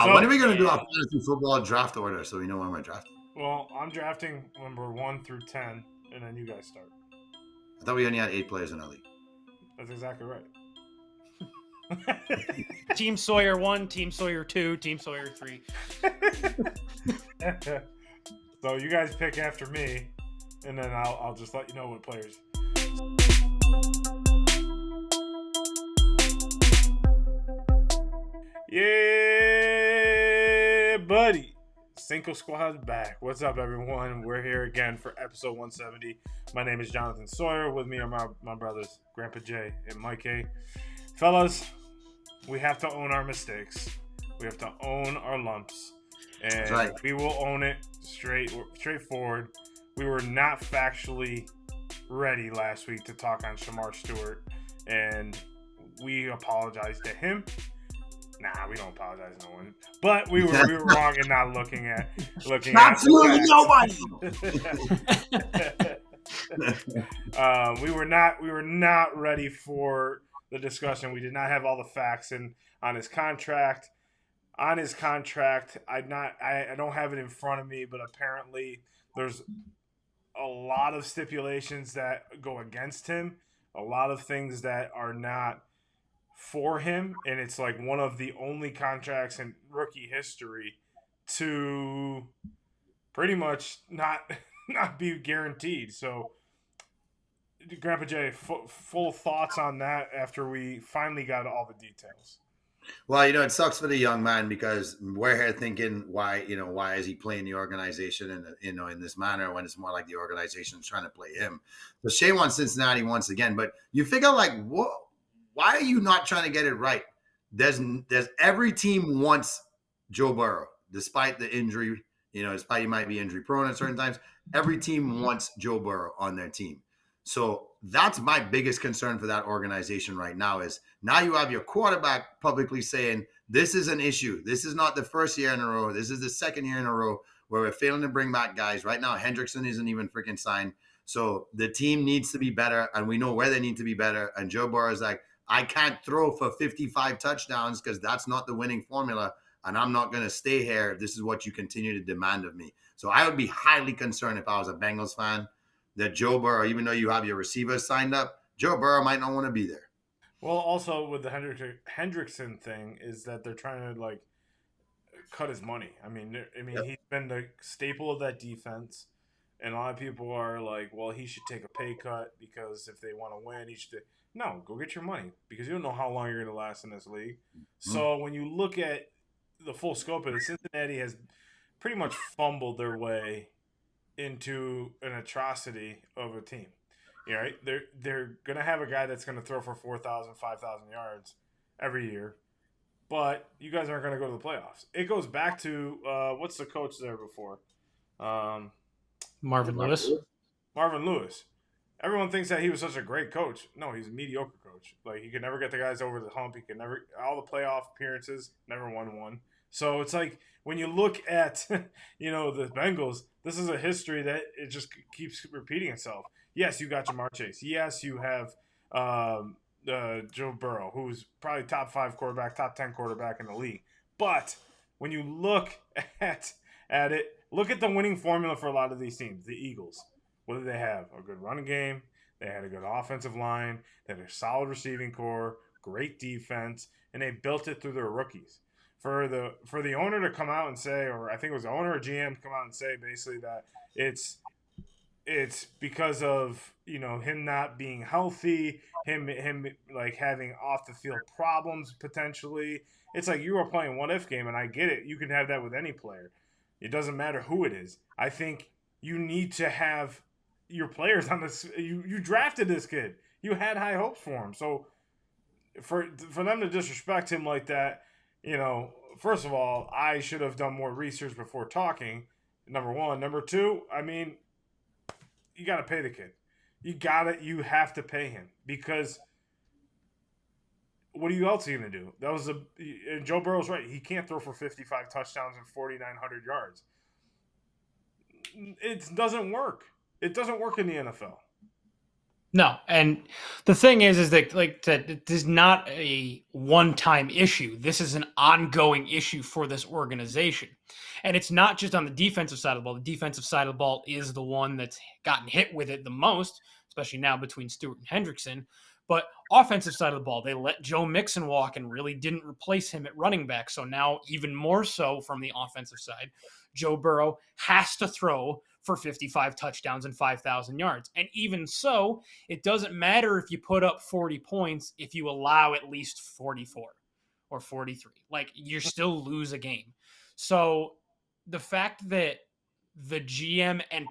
When are we going to do our fantasy football draft order so we know when we're drafting? Well, I'm drafting number 1 through 10, and then you guys start. I thought we only had 8 players in our league. That's exactly right. Team Sawyer 1, Team Sawyer 2, Team Sawyer 3. So you guys pick after me, and then I'll just let you know what players. Yeah, buddy. Cinco Squad's back. What's up, everyone? We're here again for episode 170. My name is Jonathan Sawyer. With me are my brothers, Grandpa Jay and Mike A. Fellas, we have to own our mistakes. We have to own our lumps. And right. We will own it straightforward. We were not factually ready last week to talk on Shemar Stewart, and we apologize to him. Nah, we don't apologize to no one. But we were wrong in not looking at absolutely nobody. We were not ready for the discussion. We did not have all the facts on his contract. I don't have it in front of me, but apparently there's a lot of stipulations that go against him, a lot of things that are not for him, and it's like one of the only contracts in rookie history to pretty much not be guaranteed. So, Grandpa Jay, full thoughts on that after we finally got all the details. Well, it sucks for the young man because we're here thinking why is he playing the organization in this manner when it's more like the organization's trying to play him. So Shea wants Cincinnati once again, but you figure like what? Why are you not trying to get it right? There's every team wants Joe Burrow, despite the injury. Despite he might be injury prone at certain times. Every team wants Joe Burrow on their team. So that's my biggest concern for that organization right now is now you have your quarterback publicly saying this is an issue. This is not the first year in a row. This is the second year in a row where we're failing to bring back guys. Right now, Hendrickson isn't even freaking signed. So the team needs to be better, and we know where they need to be better. And Joe Burrow is like, I can't throw for 55 touchdowns because that's not the winning formula, and I'm not going to stay here if this is what you continue to demand of me. So I would be highly concerned if I was a Bengals fan that Joe Burrow, even though you have your receivers signed up, Joe Burrow might not want to be there. Well, also with the Hendrickson thing is that they're trying to like cut his money. I mean, yep. He's been the staple of that defense, and a lot of people are like, well, he should take a pay cut because if they want to win, he should. No, go get your money because you don't know how long you're going to last in this league. Mm-hmm. So when you look at the full scope of it, Cincinnati has pretty much fumbled their way into an atrocity of a team. Right? They're going to have a guy that's going to throw for 4,000, 5,000 yards every year, but you guys aren't going to go to the playoffs. It goes back to what's the coach there before? Marvin Lewis. Marvin Lewis. Everyone thinks that he was such a great coach. No, he's a mediocre coach. Like, he could never get the guys over the hump. He could never – all the playoff appearances, never won one. So it's like when you look at, the Bengals, this is a history that it just keeps repeating itself. Yes, you got Jamar Chase. Yes, you have Joe Burrow, who's probably top 5 quarterback, top 10 quarterback in the league. But when you look at it, look at the winning formula for a lot of these teams. The Eagles. What did they have? A good running game. They had a good offensive line. They had a solid receiving core, great defense, and they built it through their rookies. For the owner to come out and say, or I think it was the owner or GM to come out and say basically that it's because of him not being healthy, him like having off the field problems potentially. It's like you are playing what if game, and I get it. You can have that with any player. It doesn't matter who it is. I think you need to have your players on this. You drafted this kid. You had high hopes for him. So for them to disrespect him like that, first of all, I should have done more research before talking. Number one. Number two, you got to pay the kid. You have to pay him because what else are you going to do? And Joe Burrow's right. He can't throw for 55 touchdowns and 4,900 yards. It doesn't work. It doesn't work in the NFL. No, and the thing is that that it is not a one-time issue. This is an ongoing issue for this organization, and it's not just on the defensive side of the ball. The defensive side of the ball is the one that's gotten hit with it the most, especially now between Stewart and Hendrickson. But offensive side of the ball, they let Joe Mixon walk and really didn't replace him at running back. So now, even more so from the offensive side, Joe Burrow has to throw for 55 touchdowns and 5,000 yards. And even so, it doesn't matter if you put up 40 points if you allow at least 44 or 43. Like, you still lose a game. So the fact that the GM and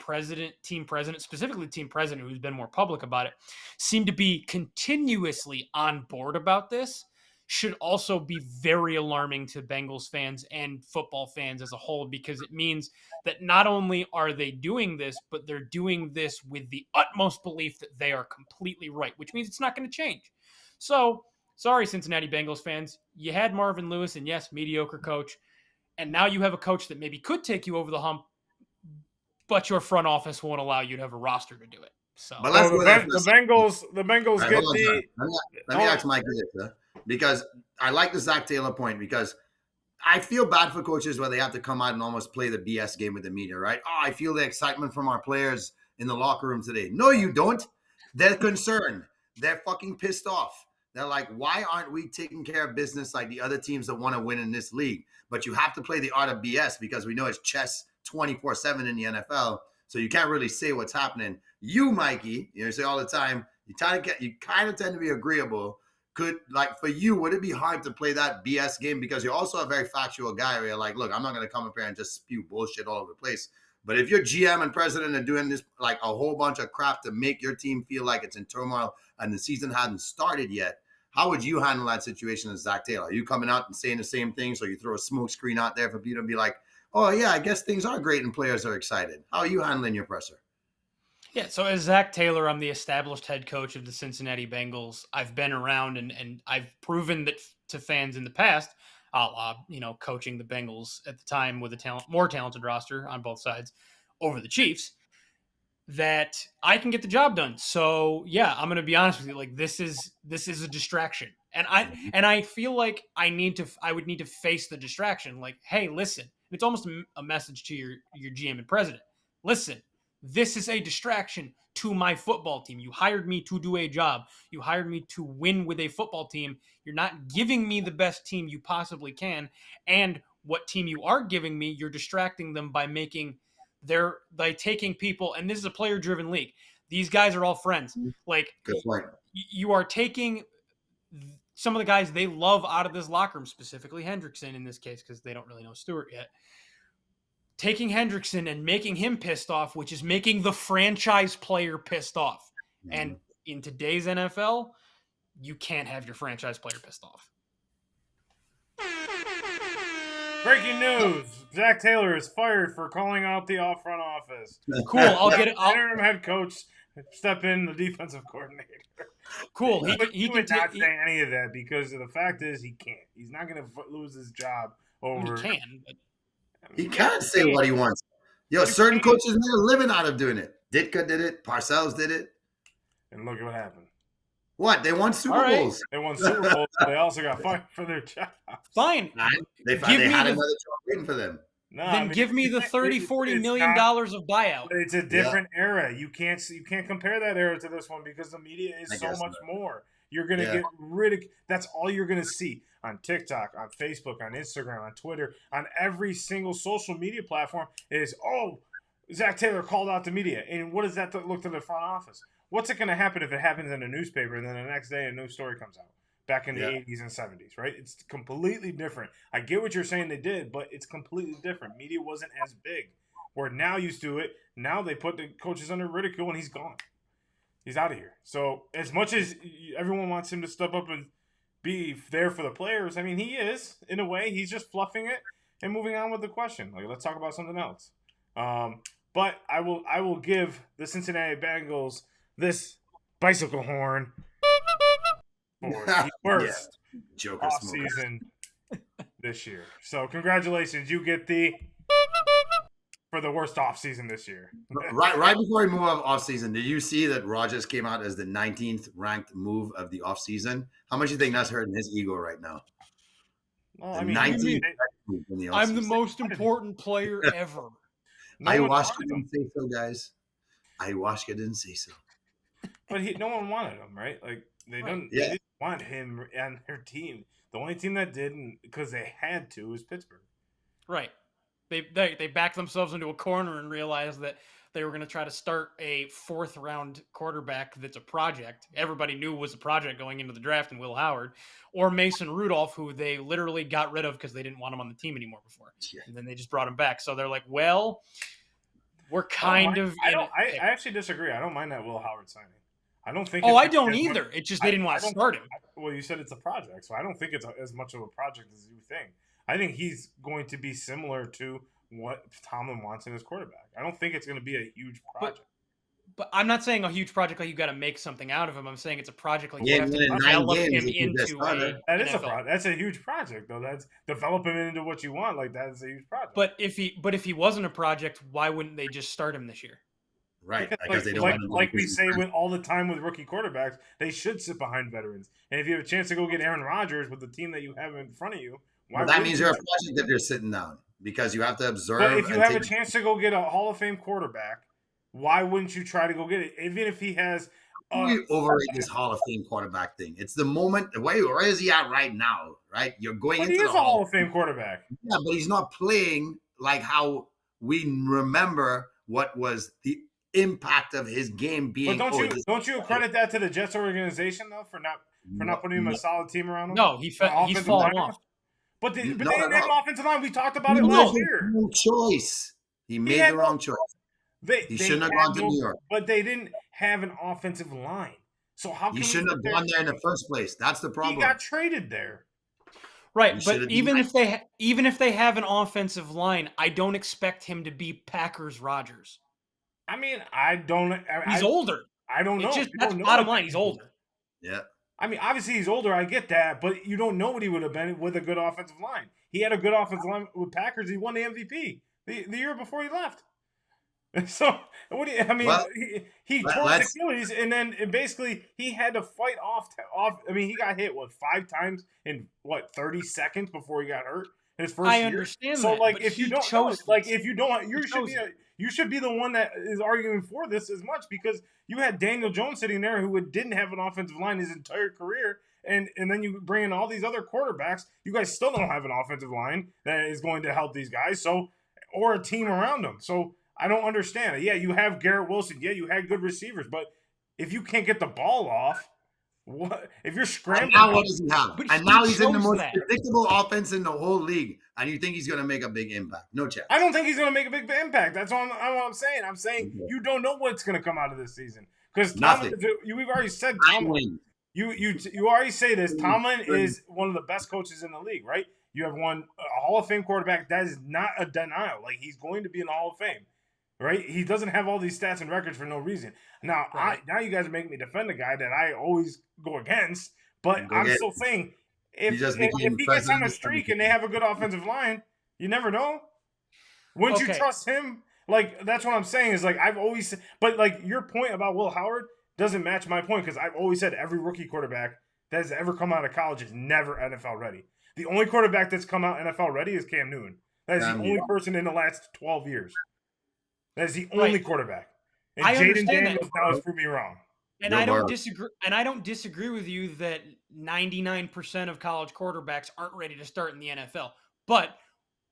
team president, specifically team president, who's been more public about it, seem to be continuously on board about this should also be very alarming to Bengals fans and football fans as a whole, because it means that not only are they doing this, but they're doing this with the utmost belief that they are completely right, which means it's not going to change. So, sorry, Cincinnati Bengals fans, you had Marvin Lewis, and yes, mediocre coach, and now you have a coach that maybe could take you over the hump, but your front office won't allow you to have a roster to do it. So, But let's go there for the Bengals right, get hold on, the. let me ask Mike this, because I like the Zach Taylor point, because I feel bad for coaches where they have to come out and almost play the BS game with the media, right? Oh, I feel the excitement from our players in the locker room today. No, you don't. They're concerned. They're fucking pissed off. They're like, why aren't we taking care of business like the other teams that want to win in this league? But you have to play the art of BS because we know it's chess 24/7 in the NFL. So you can't really say what's happening. You, Mikey, you say all the time, you kind of tend to be agreeable. Could, like, for you, would it be hard to play that BS game? Because you're also a very factual guy where you're like, look, I'm not going to come up here and just spew bullshit all over the place. But if your GM and president are doing this, like a whole bunch of crap to make your team feel like it's in turmoil and the season hadn't started yet, how would you handle that situation as Zach Taylor? Are you coming out and saying the same thing? So you throw a smoke screen out there for people to be like, oh, yeah, I guess things are great and players are excited. How are you handling your presser? yeah, so as Zach Taylor, I'm the established head coach of the Cincinnati Bengals. I've been around and I've proven that to fans in the past, coaching the Bengals at the time with a more talented roster on both sides over the Chiefs, that I can get the job done. So yeah, I'm gonna be honest with you. Like, this is a distraction, and I feel like I would need to face the distraction. Like, hey, listen, it's almost a message to your GM and president. Listen, this is a distraction to my football team. You hired me to do a job. You hired me to win with a football team. You're not giving me the best team you possibly can, and what team you are giving me, you're distracting them by taking people, and this is a player driven league. These guys are all friends. Like, Good point. you are taking some of the guys they love out of this locker room, specifically Hendrickson in this case, because they don't really know Stewart yet. Taking Hendrickson and making him pissed off, which is making the franchise player pissed off. Mm-hmm. And in today's NFL, you can't have your franchise player pissed off. Breaking news: Zach Taylor is fired for calling out the front office. Cool. I'll get it. Interim head coach step in, the defensive coordinator. Cool. He would not say any of that because the fact is he can't. He's not going to lose his job over. He can. But... He can't say what he wants. Yo, certain coaches made a living out of doing it. Ditka did it. Parcells did it. And look at what happened. What? They won Super Bowls. They won Super Bowls, but they also got fired for their jobs. Fine. They had another job waiting for them. No, then give me the $30-40 million of buyout. It's a different era. You can't compare that era to this one because the media is so much more. You're going to get ridiculed. That's all you're going to see on TikTok, on Facebook, on Instagram, on Twitter, on every single social media platform is, Zach Taylor called out the media. And what does that look to the front office? What's it going to happen if it happens in a newspaper and then the next day a new story comes out? Back in the 80s and 70s, right? It's completely different. I get what you're saying they did, but it's completely different. Media wasn't as big. Where now used to it, now they put the coaches under ridicule and he's gone. He's out of here. So as much as everyone wants him to step up and be there for the players, I mean, he is, in a way. He's just fluffing it and moving on with the question. Like, let's talk about something else. But I will give the Cincinnati Bengals this bicycle horn for the worst offseason this year. So congratulations. You get the for the worst offseason this year. Right before we move off season, did you see that Rogers came out as the 19th ranked move of the off season? How much do you think that's hurting his ego right now? Well, The I mean, 19th move in the I'm the offseason. most important player ever. Ayahuasca didn't say so, guys. Ayahuasca didn't say so. But no one wanted him, right? Like they didn't want him and their team. The only team that didn't, because they had to, was Pittsburgh. Right. They backed themselves into a corner and realized that they were going to try to start a 4th round quarterback that's a project. Everybody knew was a project going into the draft, and Will Howard, or Mason Rudolph, who they literally got rid of because they didn't want him on the team anymore before. Yeah. And then they just brought him back. So they're like, well, we're kind of. I actually disagree. I don't mind that Will Howard signing. I don't think. I don't either. It's just they didn't want to start him. Well, you said it's a project, so I don't think it's as much of a project as you think. I think he's going to be similar to what Tomlin wants in his quarterback. I don't think it's going to be a huge project. But I'm not saying a huge project like you got to make something out of him. I'm saying it's a project like you have to develop him into a. That's a huge project, though. That's develop him into what you want. Like that is a huge project. But if he wasn't a project, why wouldn't they just start him this year? Right, because they don't like we say all the time with rookie quarterbacks, they should sit behind veterans. And if you have a chance to go get Aaron Rodgers with the team that you have in front of you, that means you're a project if you're sitting down, because you have to observe. But if you have a chance to go get a Hall of Fame quarterback, why wouldn't you try to go get it? Even if he has. We overrate this Hall of Fame quarterback thing. It's the moment. Where is he at right now? Right, you're going into. He is a Hall of Fame quarterback. Yeah, but he's not playing like how we remember what was the impact of his game being. But don't you credit that to the Jets organization though for not putting him a solid team around him? No, he's fallen off. But they didn't have an offensive line. We talked about it last year. No choice. He made the wrong choice. He shouldn't have gone to New York. But they didn't have an offensive line. So how can he shouldn't have gone there in the first place? That's the problem. He got traded there. Right, but even if they have an offensive line, I don't expect him to be Packers Rodgers. I mean, he's older. I don't know. That's bottom line. He's older. Yeah. I mean, obviously he's older. I get that, but you don't know what he would have been with a good offensive line. He had a good offensive line with Packers. He won the MVP the year before he left. So what do you? I mean, he tore his Achilles, and then basically he had to fight off. I mean, he got hit 5 times in 30 seconds before he got hurt in his first year. I understand. So that, if you don't, you should be the one that is arguing for this as much, because you had Daniel Jones sitting there who didn't have an offensive line his entire career. And then you bring in all these other quarterbacks. You guys still don't have an offensive line that is going to help these guys. Or a team around them. So I don't understand. Yeah, you have Garrett Wilson. Yeah, you had good receivers. But if you can't get the ball off, what if you're scrambling? And now what does he have? And now he's in the most predictable offense in the whole league. And you think he's going to make a big impact? No chance. I don't think he's going to make a big impact. That's what I'm saying. I'm saying you don't know what's going to come out of this season, because we've already said Tomlin. You already say this. Tomlin is one of the best coaches in the league, right? You have a Hall of Fame quarterback. That is not a denial. Like, he's going to be in the Hall of Fame, right? He doesn't have all these stats and records for no reason. Now, now you guys make me defend a guy that I always go against, but I'm still saying if he gets on a streak and they have a good offensive line, you never know. Wouldn't you trust him? Like, that's what I'm saying is, like, I've always – but, like, your point about Will Howard doesn't match my point, because I've always said every rookie quarterback that has ever come out of college is never NFL ready. The only quarterback that's come out NFL ready is Cam Newton. That is the only person in the last 12 years. That is the only quarterback. And Jaden Daniels now has proved me wrong. And I don't disagree. And I don't disagree with you that 99% of college quarterbacks aren't ready to start in the NFL. But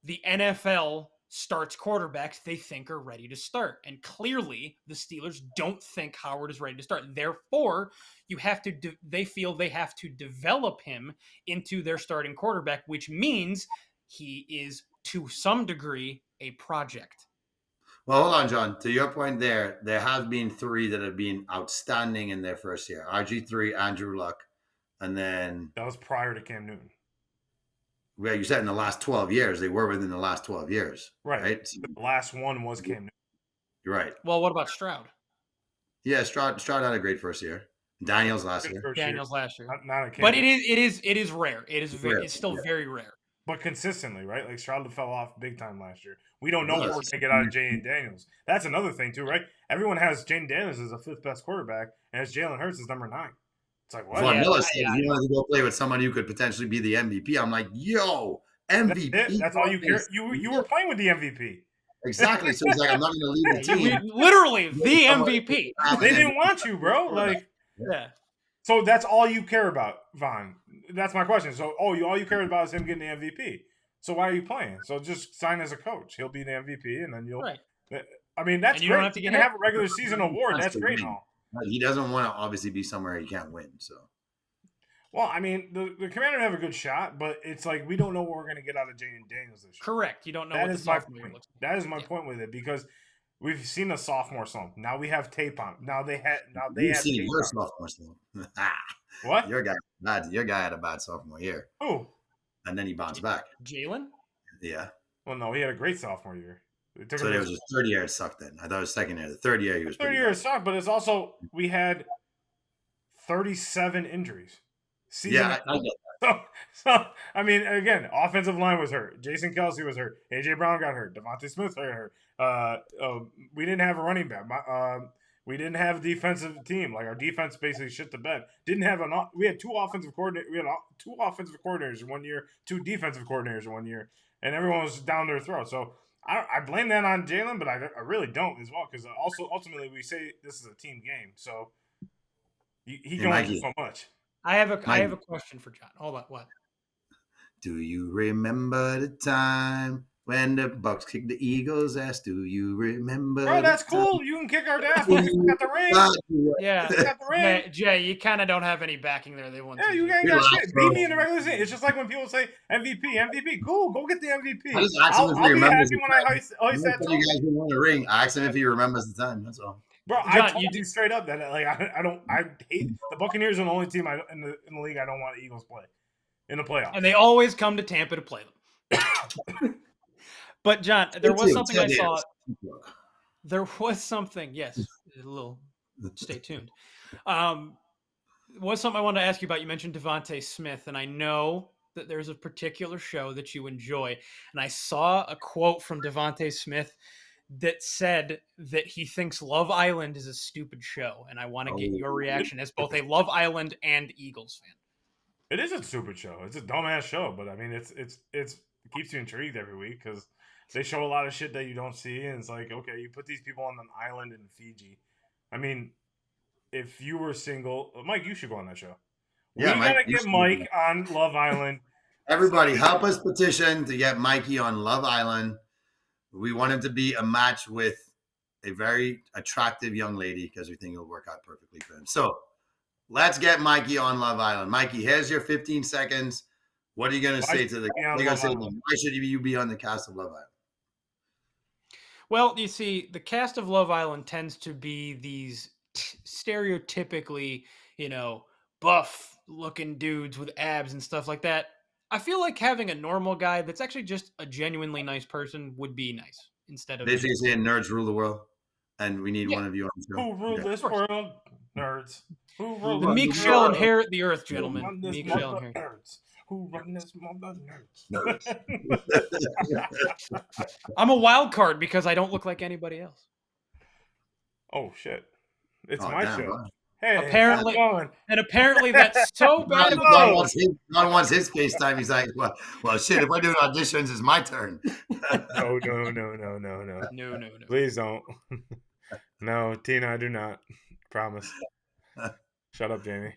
the NFL starts quarterbacks they think are ready to start. And clearly, the Steelers don't think Howard is ready to start. Therefore, they feel they have to develop him into their starting quarterback, which means he is, to some degree, a project. Well, hold on, John. To your point there have been 3 that have been outstanding in their first year. RG3, Andrew Luck, and then... That was prior to Cam Newton. Yeah, you said in the last 12 years. They were within the last 12 years. Right? So, the last one was Cam Newton. You're right. Well, what about Stroud? Yeah, Stroud had a great first year. Daniels last year. Not a Cam but it is rare. It's still very rare. but consistently, right? Like Stroud fell off big time last year. We don't know Yes. what we're gonna get out of Jaden Daniels. That's another thing too, right? Everyone has Jaden Daniels as a 5th best quarterback, and has Jalen Hurts as number 9. It's like what? Von Yeah, Miller said he wanted to go play with somebody who could potentially be the MVP. I'm like, yo, MVP. That's all you care. You were playing with the MVP. Exactly. So he's like, I'm not going to leave the team. Literally the MVP. They didn't want you, bro. Like, Yeah. so that's all you care about, Von. That's my question. So, all you care about is him getting the MVP. So why are you playing? So just sign as a coach. He'll be the MVP, and then you'll. Right. I mean, that's And you great. don't have to You get can have a regular season award. That's great and win. all. He doesn't want to obviously be somewhere he can't win. So. Well, I mean, the Commanders have a good shot, but it's like we don't know what we're going to get out of Jaden Daniels this year. Correct. You don't know That what the is my sophomore point. looks like. That is my point with it because we've seen a sophomore slump. Now we have tape on. Now they have seen tape your on. sophomore slump. What? Your guy had a bad sophomore year. Who? And then he bounced back. Jalen? Yeah. Well, no, he had a great sophomore year. So it was his third year it sucked then. I thought it was second year. The third year he was third year it sucked, but it's also we had 37 injuries. Yeah, I get that. So I mean, again, offensive line was hurt. Jason Kelsey was hurt. AJ Brown got hurt. Devontae Smith got hurt. We didn't have a running back. We didn't have a defensive team. Like our defense basically shit the bed. We had two offensive coordinators. We had 2 offensive coordinators in 1 year, 2 defensive coordinators in 1 year, and everyone was down their throat. So I blame that on Jalen, but I really don't as well because also ultimately we say this is a team game. So he can only do so much. I have a question for John. Hold on. What? Do you remember the time when the Bucks kicked the Eagles' ass? Do you remember? Bro, that's cool. You can kick our ass. We got the ring. Yeah. We got the ring. Jay, you kind of don't have any backing there. They won. Yeah, you ain't got shit. Beat me in the regular season. It's just like when people say MVP. Cool, go get the MVP. I'll be happy when I hoist that trophy. You guys who won the ring. I asked him if he remembers the time. That's all. Bro, John, I told you straight up that like I hate the Buccaneers are the only team in the league I don't want the Eagles play in the playoffs. And they always come to Tampa to play them. But John, there was something I saw. There was something. Yes, a little. Stay tuned. Was something I wanted to ask you about. You mentioned Devontae Smith, and I know that there's a particular show that you enjoy. And I saw a quote from Devontae Smith that said that he thinks Love Island is a stupid show, and I want to get your reaction as both a Love Island and Eagles fan. It is a stupid show. It's a dumbass show, but I mean, it keeps you intrigued every week because they show a lot of shit that you don't see, and it's like, okay, you put these people on an island in Fiji. I mean, if you were single, Mike, you should go on that show. Yeah, we gotta get Mike on Love Island. Everybody, help us petition to get Mikey on Love Island. We want him to be a match with a very attractive young lady because we think it'll work out perfectly for him. So let's get Mikey on Love Island. Mikey, here's your 15 seconds. What are you going to say to the why should you be on the cast of Love Island? Well, you see, the cast of Love Island tends to be these stereotypically, buff-looking dudes with abs and stuff like that. I feel like having a normal guy that's actually just a genuinely nice person would be nice instead of. Basically saying nerds rule the world, and we need one of you on the show. Who rule this world? Nerds. Who rule the meek shall inherit the earth, gentlemen. Meek shall inherit. Nerds. Who run this mother? Nerds. I'm a wild card because I don't look like anybody else. Oh shit! It's my show. Wow. Hey, apparently that's so bad. God wants his FaceTime. He's like, well, shit. If I do auditions, it's my turn. No. No. Please don't. No, Tina, I do not. Promise. Shut up, Jamie.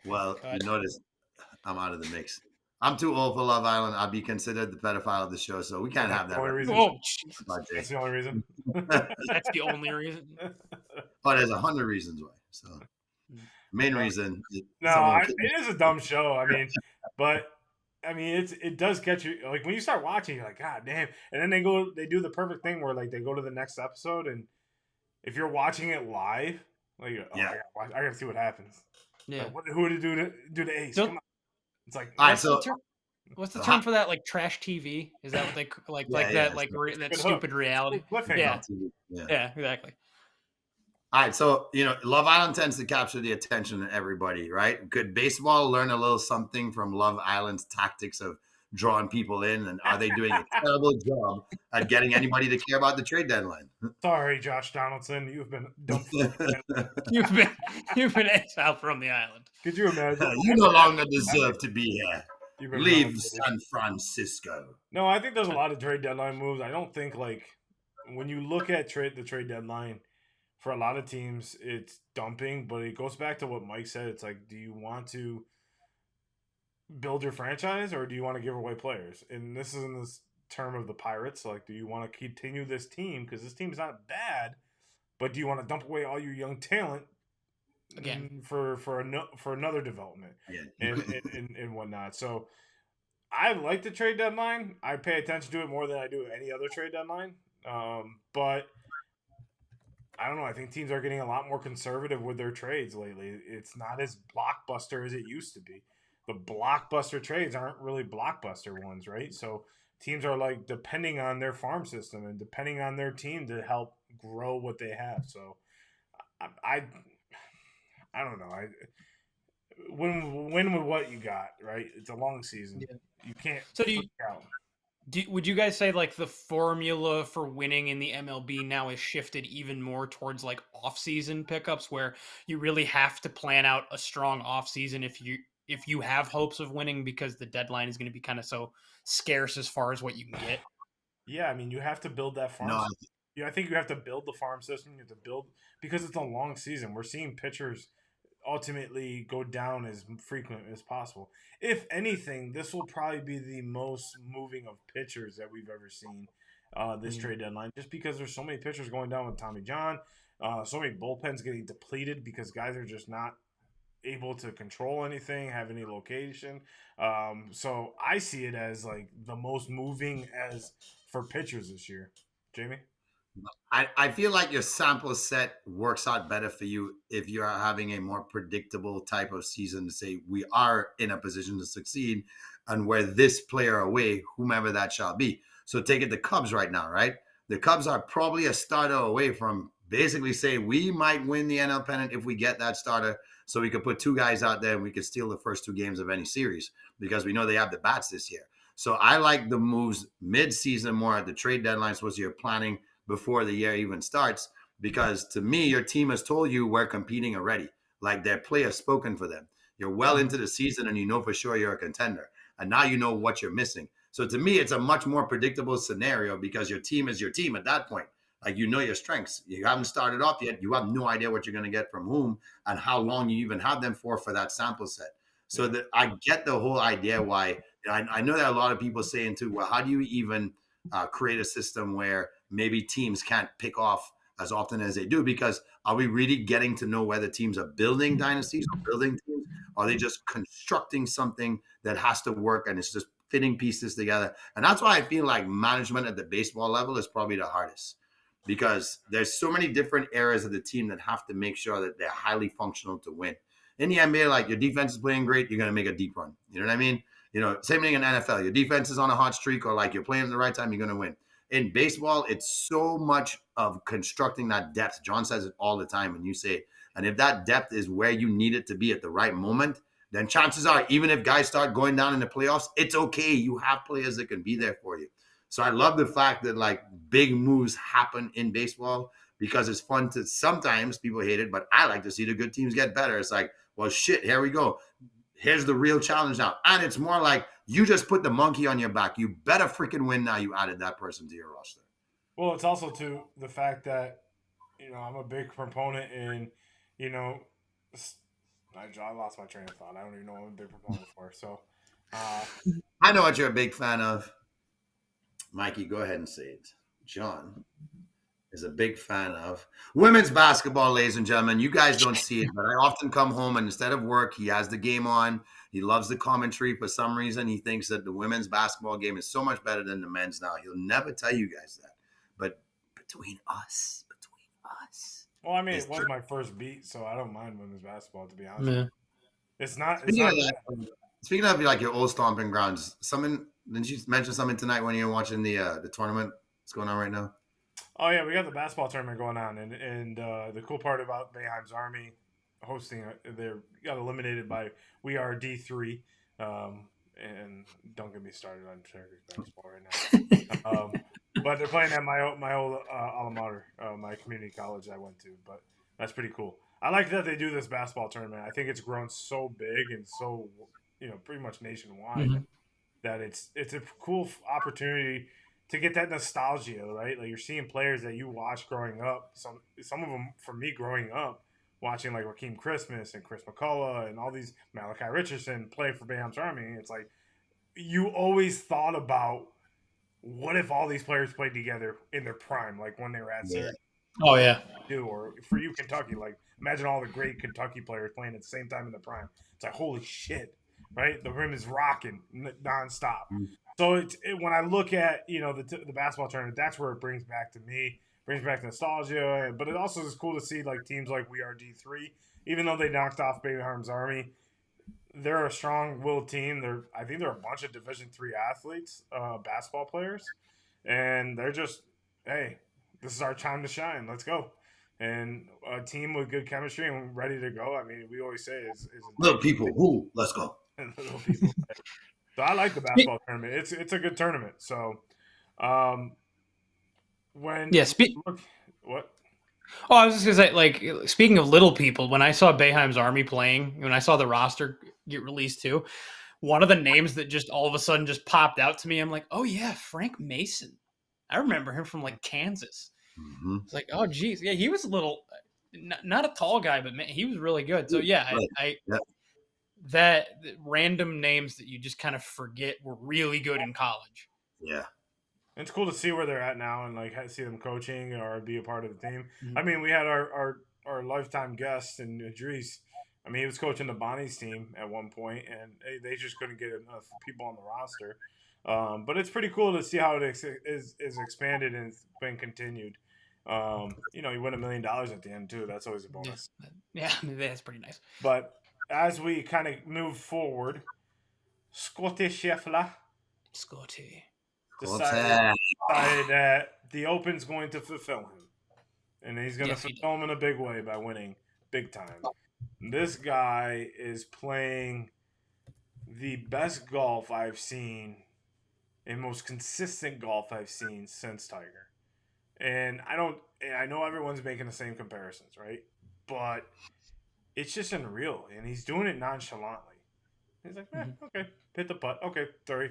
Well, you notice I'm out of the mix. I'm too old for Love Island. I'll be considered the pedophile of the show, so we can't have that. Oh, that's the only reason. That's the only reason. But there's 100 reasons why. So, main reason. It is a dumb show. I mean, but I mean, it does get you. Like when you start watching, you're like, God damn! And then they do the perfect thing where like they go to the next episode, and if you're watching it live, like, I gotta see what happens. Yeah. Like, who would do the ace? Come on. It's like, all right. So what's the term for that? Like trash TV? Is that what they like? That stupid reality? Yeah, exactly. All right, so Love Island tends to capture the attention of everybody, right? Could baseball learn a little something from Love Island's tactics of drawing people in, and are they doing a terrible job at getting anybody to care about the trade deadline? Sorry, Josh Donaldson, you've been dumped. You've been exiled from the island. Could you imagine? You no longer deserve to be here. You've been Leave relegated. San Francisco. No, I think there's a lot of trade deadline moves. I don't think like when you look at the trade deadline for a lot of teams, it's dumping. But it goes back to what Mike said. It's like, do you want to build your franchise or do you want to give away players? And this is in this term of the Pirates. Like, do you want to continue this team because this team's not bad, but do you want to dump away all your young talent Again for another development and whatnot? So I like the trade deadline. I pay attention to it more than I do any other trade deadline. But I don't know. I think teams are getting a lot more conservative with their trades lately. It's not as blockbuster as it used to be. The blockbuster trades aren't really blockbuster ones, right? So teams are like depending on their farm system and depending on their team to help grow what they have. So I don't know. Win with what you got, right? It's a long season. Yeah. You can't. So would you guys say like the formula for winning in the MLB now is shifted even more towards like off-season pickups, where you really have to plan out a strong off-season if you have hopes of winning, because the deadline is going to be kind of so scarce as far as what you can get? Yeah, I mean, you have to build that farm. I think you have to build the farm system. You have to build because it's a long season. We're seeing pitchers ultimately go down as frequent as possible. If anything, this will probably be the most moving of pitchers that we've ever seen this trade deadline, just because there's so many pitchers going down with Tommy John, so many bullpens getting depleted because guys are just not able to control anything, have any location. So I see it as like the most moving as for pitchers this year. Jamie? I feel like your sample set works out better for you if you're having a more predictable type of season to say we are in a position to succeed and we're this player away, whomever that shall be. So take it the Cubs right now, right? The Cubs are probably a starter away from basically say we might win the NL pennant if we get that starter, so we could put two guys out there and we could steal the first two games of any series because we know they have the bats this year. So I like the moves mid-season more at the trade deadline, so you're planning before the year even starts, because to me, your team has told you we're competing already. Like their play has spoken for them. You're well into the season and you know for sure you're a contender. And now you know what you're missing. So to me, it's a much more predictable scenario because your team is your team at that point. Like you know your strengths. You haven't started off yet. You have no idea what you're going to get from whom and how long you even have them for that sample set. So that I get the whole idea why. I know there are a lot of people saying too, well, how do you even create a system where maybe teams can't pick off as often as they do? Because are we really getting to know whether teams are building dynasties or building teams? Or are they just constructing something that has to work and it's just fitting pieces together? And that's why I feel like management at the baseball level is probably the hardest, because there's so many different areas of the team that have to make sure that they're highly functional to win. In the NBA, like your defense is playing great, you're going to make a deep run. You know what I mean? You know, same thing in NFL. Your defense is on a hot streak or like you're playing at the right time, you're going to win. In baseball, it's so much of constructing that depth. John says it all the time when you say it. And if that depth is where you need it to be at the right moment, then chances are, even if guys start going down in the playoffs, it's okay. You have players that can be there for you. So I love the fact that like big moves happen in baseball because it's fun to, sometimes people hate it, but I like to see the good teams get better. It's like, well, shit, here we go. Here's the real challenge now. And it's more like you just put the monkey on your back. You better freaking win now you added that person to your roster. Well, it's also to the fact that, you know, I'm a big proponent in, you know, I lost my train of thought. I don't even know what I'm a big proponent for. So I know what you're a big fan of. Mikey, go ahead and say it. John is a big fan of women's basketball, ladies and gentlemen. You guys don't see it, but I often come home and instead of work, he has the game on. He loves the commentary. For some reason, he thinks that the women's basketball game is so much better than the men's now. He'll never tell you guys that. But between us. Well, I mean, it was my first beat, so I don't mind women's basketball, to be honest. Yeah. It's not. Speaking of like your old stomping grounds, didn't you mention something tonight when you were watching the tournament that's going on right now? Oh yeah, we got the basketball tournament going on, and the cool part about Bayheim's Army hosting, they got eliminated by We Are D3, and don't get me started on Turkish basketball right now. But they're playing at my old alma mater, my community college I went to. But that's pretty cool. I like that they do this basketball tournament. I think it's grown so big and so pretty much nationwide that it's a cool opportunity to get that nostalgia, right? Like you're seeing players that you watched growing up. Some of them, for me, growing up, watching like Raheem Christmas and Chris McCullough and all these Malachi Richardson play for Bayham's Army. It's like you always thought about what if all these players played together in their prime, like when they were at Syracuse. Oh yeah. Or for you, Kentucky, like imagine all the great Kentucky players playing at the same time in the prime. It's like holy shit, right? The rim is rocking nonstop. So when I look at the basketball tournament, that's where it brings back to me, brings back nostalgia. But it also is cool to see like teams like We Are D3, even though they knocked off Bayham's Army, they're a strong-willed team. I think they're a bunch of Division III athletes, basketball players, and they're just, hey, this is our time to shine. Let's go. And a team with good chemistry and ready to go. I mean, we always say is little people. Woo, let's go. Little people. So I like the basketball tournament. It's a good tournament. So, what? Oh, I was just gonna say, like, speaking of little people, when I saw Bayham's Army playing, when I saw the roster get released too, one of the names that just all of a sudden just popped out to me, I'm like, oh yeah, Frank Mason. I remember him from like Kansas. Mm-hmm. It's like, oh geez, yeah, he was a little, not a tall guy, but man, he was really good. So yeah, that random names that you just kind of forget were really good in college. Yeah. It's cool to see where they're at now and like see them coaching or be a part of the team. I mean, we had our lifetime guest in Idris. I mean, he was coaching the Bonnie's team at one point, and they just couldn't get enough people on the roster. But it's pretty cool to see how it is expanded and it's been continued. You win $1 million at the end too. That's always a bonus. Yeah, that's pretty nice. But as we kind of move forward, Scottie Scheffler. Scottie. Decided that the Open's going to fulfill him. And he's going to fulfill him in a big way by winning big time. This guy is playing the best golf I've seen and most consistent golf I've seen since Tiger. And I know everyone's making the same comparisons, right? But it's just unreal. And he's doing it nonchalantly. He's like, okay, hit the putt. Okay, three,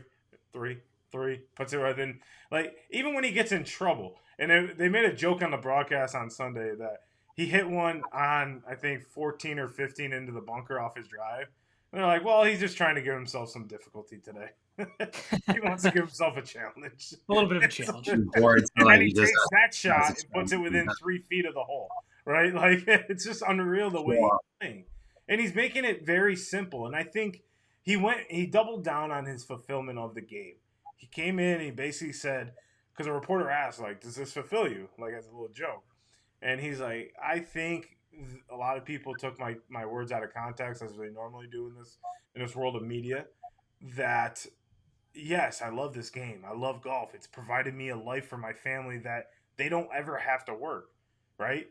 puts it right in. Like, even when he gets in trouble, and they made a joke on the broadcast on Sunday that he hit one on, I think, 14 or 15 into the bunker off his drive. And they're like, well, he's just trying to give himself some difficulty today. He wants to give himself a challenge. A little bit of a challenge. And then he takes that shot and puts it within 3 feet of the hole, right? Like, it's just unreal the way he's playing. And he's making it very simple. And I think he doubled down on his fulfillment of the game. He came in, he basically said, because a reporter asked, like, does this fulfill you? Like, as a little joke. And he's like, I think a lot of people took my words out of context, as they normally do in this world of media, that, yes, I love this game. I love golf. It's provided me a life for my family that they don't ever have to work, right?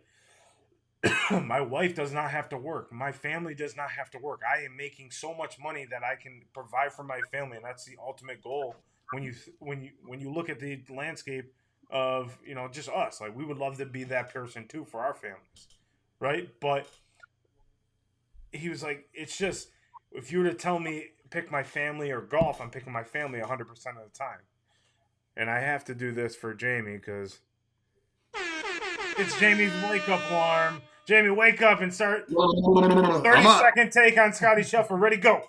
My wife does not have to work. My family does not have to work. I am making so much money that I can provide for my family, and that's the ultimate goal. When you look at the landscape of just us, like we would love to be that person too for our families, right? But he was like, it's just if you were to tell me pick my family or golf, I'm picking my family 100% of the time. And I have to do this for Jamie because it's Jamie's wake up alarm. Jamie, wake up and start 30-second take on Scottie Scheffler. Ready, go.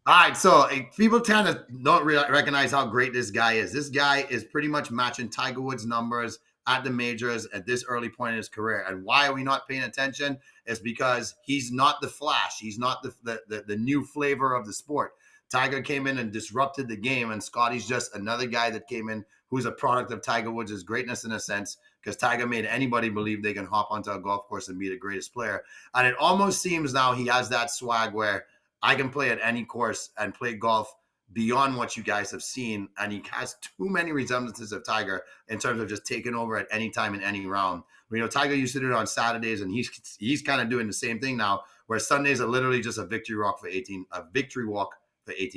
All right, so people tend to not recognize how great this guy is. This guy is pretty much matching Tiger Woods' numbers at the majors at this early point in his career. And why are we not paying attention? It's because he's not the flash. He's not the new flavor of the sport. Tiger came in and disrupted the game, and Scottie's just another guy that came in who's a product of Tiger Woods' greatness in a sense, because Tiger made anybody believe they can hop onto a golf course and be the greatest player. And it almost seems now he has that swag where I can play at any course and play golf beyond what you guys have seen. And he has too many resemblances of Tiger in terms of just taking over at any time in any round. Tiger used to do it on Saturdays, and he's kind of doing the same thing now, where Sundays are literally just a victory walk for 18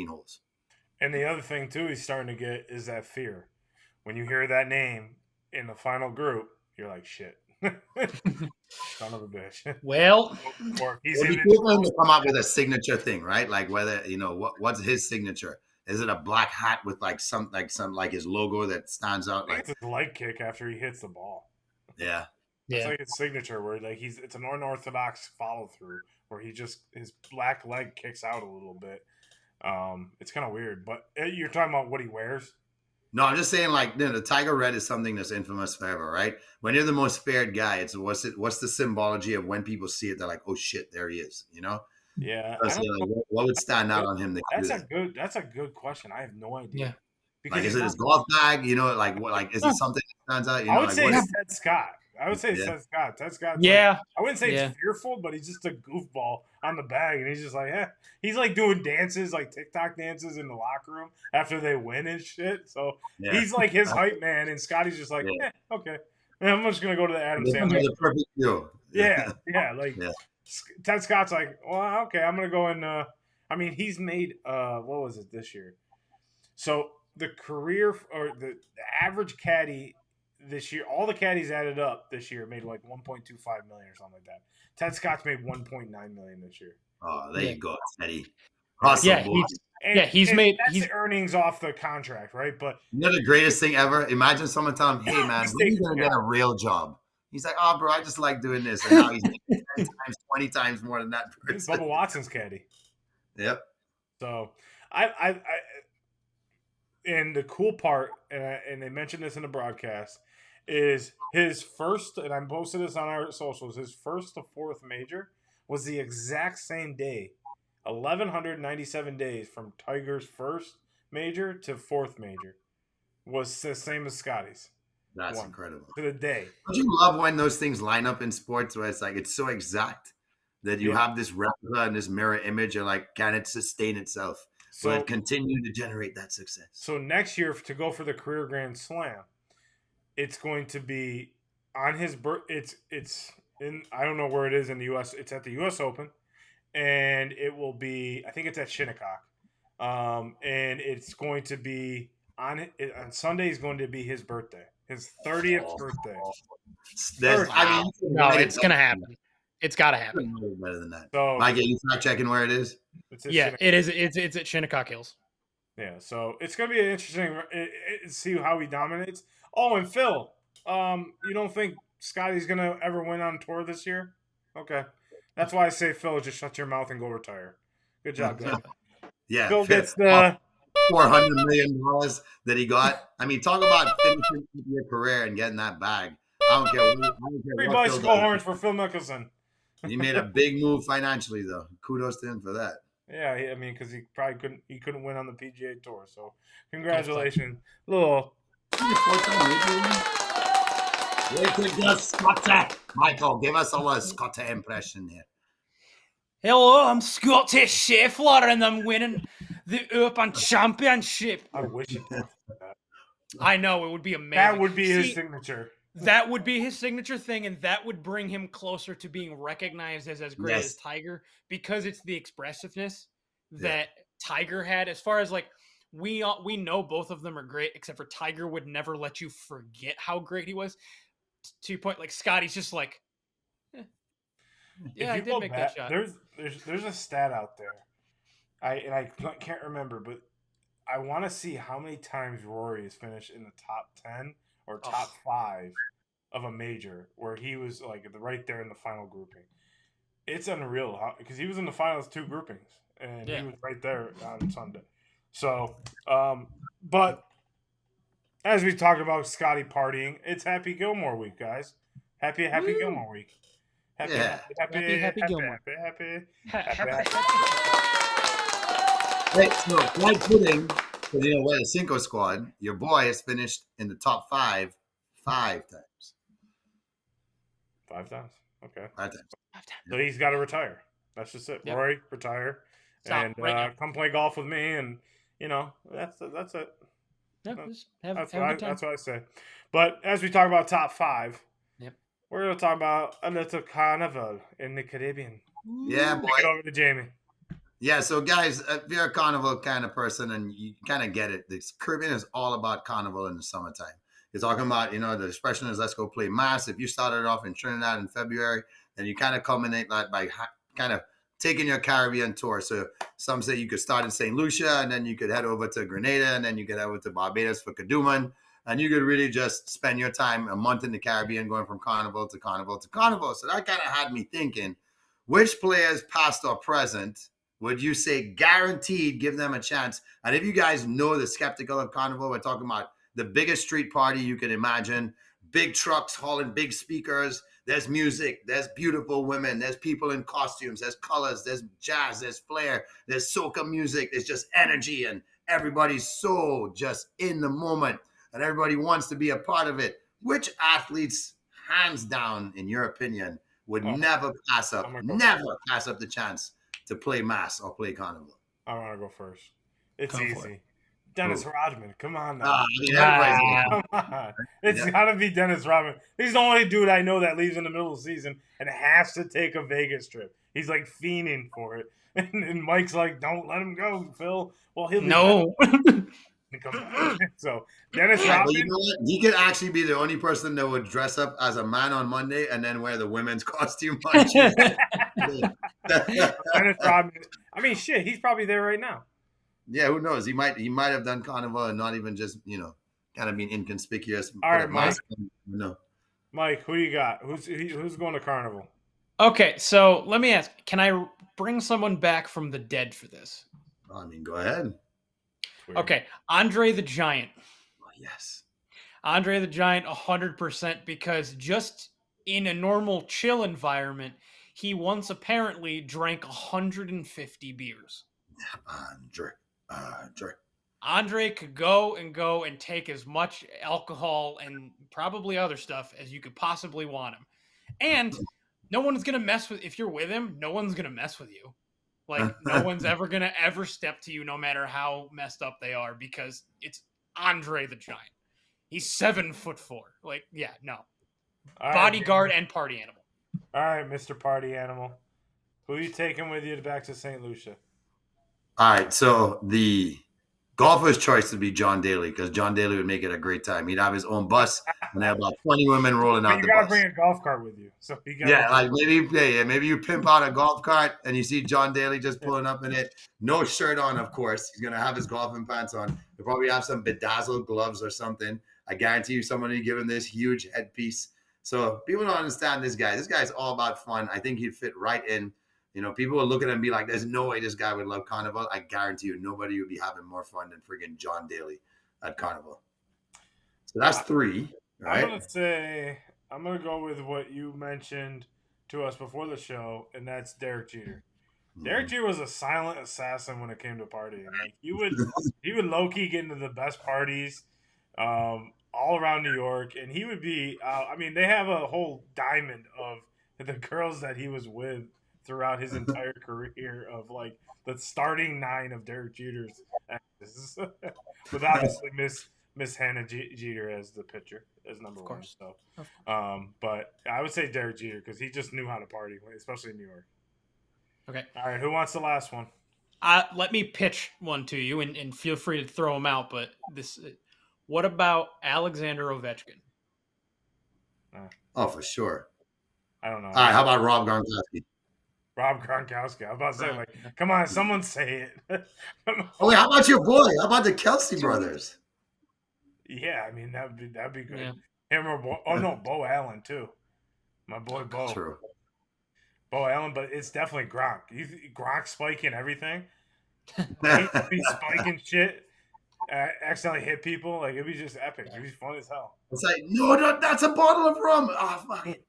holes. And the other thing too, he's starting to get is that fear. When you hear that name in the final group, you're like, shit, son of a bitch. Well, Or if he's It'd in be it, cool for him to come up with a signature thing, right? Like whether what's his signature? Is it a black hat with like some his logo that stands out? I think Like, it's his leg kick after he hits the ball. yeah, That's yeah. like his signature, where like it's an unorthodox follow through, where his black leg kicks out a little bit. It's kind of weird, but you're talking about what he wears. no, I'm just saying, like, the tiger red is something that's infamous forever, right? When you're the most feared guy, it's what's the symbology of when people see it, they're like, oh shit, there he is, you know? Yeah, So I it's don't know. like, what would stand out on him to do that? That's a good question. I have no idea Yeah. because Like, is he's it not. his golf bag? You know, like what? Like, is it Huh. something that stands out? You I know, would like say what? Yeah. it's Ted Scott. I would say it's Yeah. Ted Scott. Ted Scott's like, Yeah. I wouldn't say Yeah. it's fearful, but he's just a goofball on the bag, and he's just like, he's like doing dances, like TikTok dances in the locker room after they win and shit. So Yeah. he's like his hype man, and Scotty's just like, Yeah. okay, and I'm just gonna go to the Adam This Sandler. is a perfect deal. Yeah, like Yeah. Ted Scott's like, well, okay, I'm gonna go and. I mean, he's made what was it this year? So the career or the average caddy this year, all the caddies added up this year made like 1.25 million or something like that. Ted Scott's made 1.9 million this year. Oh, there Yeah. you go, Teddy. Right? Hustle, Yeah, boy. he's made that's he's the earnings off the contract, right? But You know the greatest thing ever? Imagine someone telling him, hey, man, He's when are you taking going to care. get a real job? He's like, oh, bro, I just like doing this. And now he's making 10 times, 20 times more than that He's person. Bubba Watson's caddy. Yep. So I and the cool part, and they mentioned this in the broadcast, is his first, and I posted this on our socials, his first to fourth major was the exact same day, 1,197 days from Tiger's first major to fourth major, was the same as Scotty's. That's One. incredible. To the day. Don't you love when those things line up in sports where it's like it's so exact that you Yeah. have this replica and this mirror image and like, can it sustain itself? So Will it continue to generate that success? So next year, to go for the career Grand Slam, it's going to be on his birth. It's in, I don't know where it is in the U.S. It's at the U.S. Open, and it will be, I think it's at Shinnecock, and it's going to be on Sunday. Is going to be his birthday, his 30th birthday. I mean, no, it's gonna happen. It's got to happen. Better than that. So Mike, you fact checking where it is? it's at Yeah, Shinnecock. it is. It's at Shinnecock Hills. Yeah, so it's gonna be an interesting see how he dominates. Oh, and Phil, you don't think Scotty's gonna ever win on tour this year? Okay, that's why I say Phil, just shut your mouth and go retire. Good job, guys. Yeah, Phil gets the $400 million that he got. I mean, talk about finishing your career and getting that bag. I don't care. free what Phil bicycle does. horns for Phil Mickelson. He made a big move financially, though. Kudos to him for that. Yeah, I mean, because he probably couldn't win on the PGA Tour. So, congratulations, little. Scottie. Michael, give us a little Scottie impression here. Hello, I'm Scottie Scheffler, and I'm winning the Open Championship. I wish he did. I know, it would be amazing. That would be his signature. That would be his signature thing, and that would bring him closer to being recognized as great as Tiger, because it's the expressiveness that Tiger had. As far as like we know both of them are great, except for Tiger would never let you forget how great he was. To your point, like Scottie's just like, yeah, I did make that shot. There's a stat out there. I can't remember, but I want to see how many times Rory has finished in the top 10 or top 5 of a major where he was like right there in the final grouping. It's unreal because he was in the finals 2 groupings and he was right there on Sunday. So, but as we talked about Scottie partying, it's Happy Gilmore week, guys. Happy Gilmore week. Happy Gilmore. Happy. Wait, so Flight Pudding, because you know what, the Cinco squad, your boy has finished in the top 5 times. 5 times. Okay. 5 times. So he's got to retire. That's just it. Yep. Rory, retire. Stop And right now. come play golf with me. And, you know, that's it. Yeah, just have That's a good time. what I say. But as we talk about top 5, we're going to talk about a little carnival in the Caribbean. Yeah, boy. Take it over to Jamie. Yeah, so guys, if you're a carnival kind of person and you kind of get it, this Caribbean is all about carnival in the summertime. You're talking about, the expression is let's go play mass. If you started off in Trinidad in February, then you kind of culminate that by kind of taking your Caribbean tour. So some say you could start in St. Lucia and then you could head over to Grenada and then you could head over to Barbados for Caduman. And you could really just spend your time a month in the Caribbean going from carnival to carnival to carnival. So that kind of had me thinking, which players, past or present, would you say guaranteed give them a chance? And if you guys know the skeptical of carnival, we're talking about the biggest street party you can imagine, big trucks hauling big speakers. There's music, there's beautiful women, there's people in costumes, there's colors, there's jazz, there's flair, there's soca music, there's just energy, and everybody's so just in the moment, and everybody wants to be a part of it. Which athletes, hands down, in your opinion, would never pass up the chance to play mass or play carnival? I want to go first. It's easy. Dennis Rodman. Come on now. Come on. It's got to be Dennis Rodman. He's the only dude I know that leaves in the middle of the season and has to take a Vegas trip. He's like fiending for it. And Mike's like, don't let him go, Phil. Well, he'll be So Dennis Rodman. Well, you know what? He could actually be the only person that would dress up as a man on Monday and then wear the women's costume on Tuesday. Dennis Rodman. I mean, shit, he's probably there right now. Yeah, who knows? He might have done carnival and not even just kind of being inconspicuous. All right, Mike. No. Mike, who do you got? Who's going to carnival? Okay, so let me ask: can I bring someone back from the dead for this? I mean, go ahead. Okay, Andre the Giant. Oh, yes. Andre the Giant, 100%, because just in a normal chill environment, he once apparently drank 150 beers. Andre could go and take as much alcohol and probably other stuff as you could possibly want him. And no one's going to mess with, if you're with him, no one's going to mess with you. Like, no one's ever going to ever step to you, no matter how messed up they are, because it's Andre the Giant. He's 7'4". Like, yeah, no. Bodyguard and party animal. All right, Mr. Party Animal. Who are you taking with you back to St. Lucia? All right, so the golfer's choice would be John Daly, because John Daly would make it a great time. He'd have his own bus and have about 20 women rolling out the bus. You gotta bring a golf cart with you. So maybe you pimp out a golf cart and you see John Daly just pulling up in it, no shirt on, of course. He's gonna have his golfing pants on. He'll probably have some bedazzled gloves or something. I guarantee you, somebody give him this huge headpiece. So people don't understand this guy. This guy's all about fun. I think he'd fit right in. People will look at him and be like, there's no way this guy would love carnival. I guarantee you, nobody would be having more fun than friggin' John Daly at carnival. So that's 3. Right? I'm going to go with what you mentioned to us before the show, and that's Derek Jeter. Derek Jeter was a silent assassin when it came to partying. Like, he would low-key get into the best parties all around New York, and he would be they have a whole diamond of the girls that he was with throughout his entire career, of like the starting 9 of Derek Jeter's exes, with obviously Miss Hannah Jeter as the pitcher, as number 1. So, but I would say Derek Jeter because he just knew how to party, especially in New York. Okay. All right, who wants the last one? Let me pitch one to you, and feel free to throw them out. But what about Alexander Ovechkin? Oh, for sure. I don't know. All right, how about Rob Gronkowski? Rob Gronkowski. I was about to say, come on, someone say it. Oh, wait, how about your boy? How about the Kelsey brothers? Yeah, I mean, that'd be good. Yeah. Him or Bo Allen, too. My boy Bo. True. Bo Allen, but it's definitely Gronk. Gronk spiking everything. He'd be spiking shit. Accidentally hit people. Like, it'd be just epic. It'd be fun as hell. It's like, no, that's a bottle of rum. Oh, fuck it.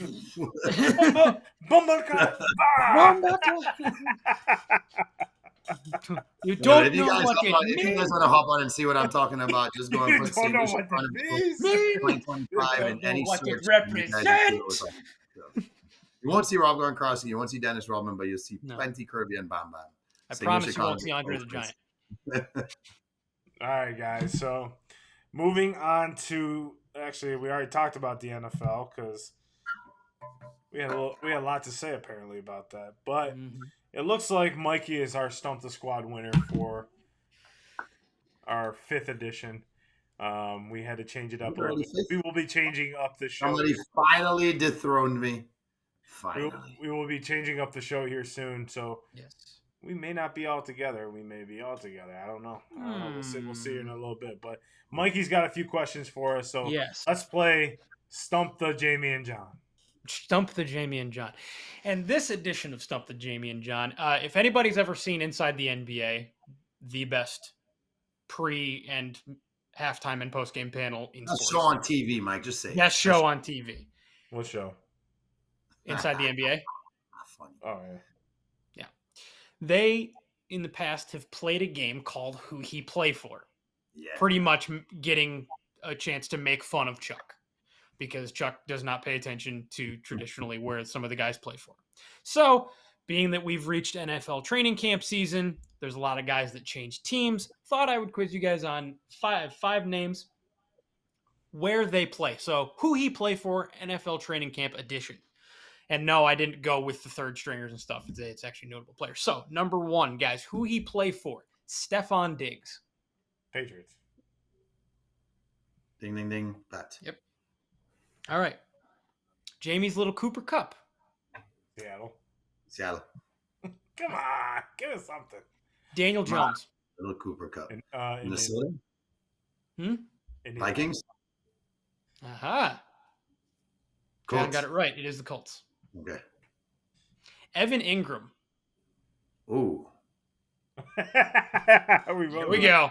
You don't know what it means. If you guys want to hop on and see what I'm talking about, just go and put St. Lucia 2025 in any search. You won't see Rob Gronkowski, you won't see Dennis Rodman, but you'll see plenty Kirby and Bam Bam. I promise you won't see Andre the Giant. All right, guys. So moving on to, actually, we already talked about the NFL because we had a lot to say apparently about that. But It looks like Mikey is our Stump the Squad winner for our 5th edition. We had to change it up a little bit. We will be changing up the show. Somebody finally dethroned me. Finally. We will be changing up the show here soon. So Yes. we may not be all together. We may be all together. I don't know. We'll see in a little bit. But Mikey's got a few questions for us. So Yes. let's play Stump the Jamie and John. Stump the Jamie and John. And this edition of Stump the Jamie and John, if anybody's ever seen Inside the NBA, the best pre and halftime and post game panel in That's sports. show on TV, Mike. Just say Best show on TV. What show? Inside the NBA. Funny. Oh, yeah. They, in the past, have played a game called Who He Play For. Yeah. Pretty much getting a chance to make fun of Chuck, because Chuck does not pay attention to traditionally where some of the guys play for. So, being that we've reached NFL training camp season, there's a lot of guys that change teams. Thought I would quiz you guys on five names where they play. So, Who He Play For, NFL training camp edition. And no, I didn't go with the third stringers and stuff. It's actually notable players. So, number one, guys, who he play for? Stephon Diggs. Patriots. Ding, ding, ding. Pat. Yep. All right. Jamie's little Cooper Kupp. Seattle. Come on. Give us something. Daniel Jones. Little Cooper Kupp. Minnesota? Vikings? Aha. Colts. John got it right. It is the Colts. Okay. Evan Ingram. Ooh. Here we go.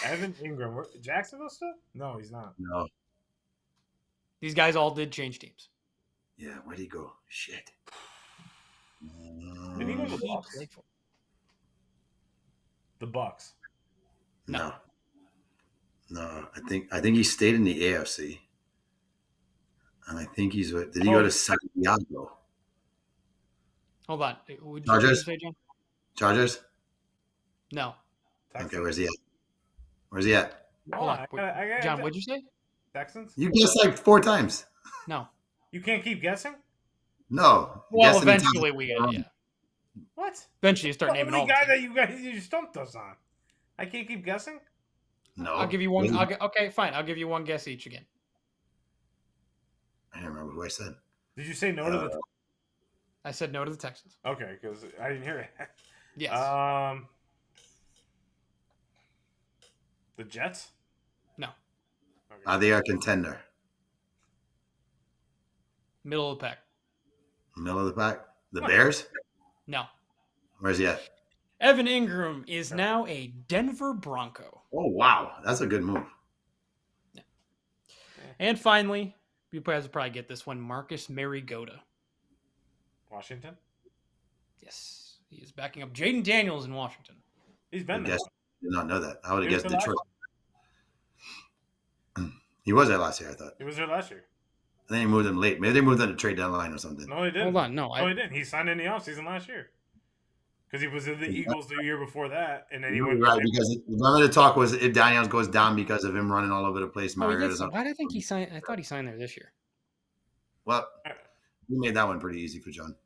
Evan Ingram. Jacksonville still? No, he's not. No. These guys all did change teams. Yeah, where'd he go? Shit. Did he go to the He Bucks? played for. The Bucks. No. I think he stayed in the AFC. And I think he's with. Did he go to Santiago? Hold on. Would you Chargers? say, John? Chargers? No. Okay, where's he at? Where's he at? Hold on. John, what'd you say? Texans? You guessed like 4 times. No. You can't keep guessing? No. Well, Guessing eventually we get it. Yeah. What? Eventually you start The naming only all the guy teams. that you stumped us on. I can't keep guessing? No. I'll give you one. Okay, fine. I'll give you one guess each again. I don't remember who I said. Did you say no to the... I said no to the Texans. Okay, because I didn't hear it. Yes. The Jets? No. Okay. They are a contender. Middle of the pack. Middle of the pack. The Bears? No. Where's he at? Evan Ingram is now a Denver Bronco. Oh, wow. That's a good move. And finally, you guys will probably get this one, Marcus Mariota. Washington? Yes. He is backing up Jaden Daniels in Washington. He's been I there. did not know that. I would have He was guessed there Detroit. He was there last year, I thought. He was there last year. I think they moved him late. Maybe they moved him to trade deadline or something. No, he didn't. Hold on. No, No, he didn't. He signed in the offseason last year. Because he was in the Eagles the year before that, and then he went... Right, because remember the talk was if Daniels goes down because of him running all over the place. Why Mariota's did I think he signed? I thought he signed there this year. Well, we made that one pretty easy for John.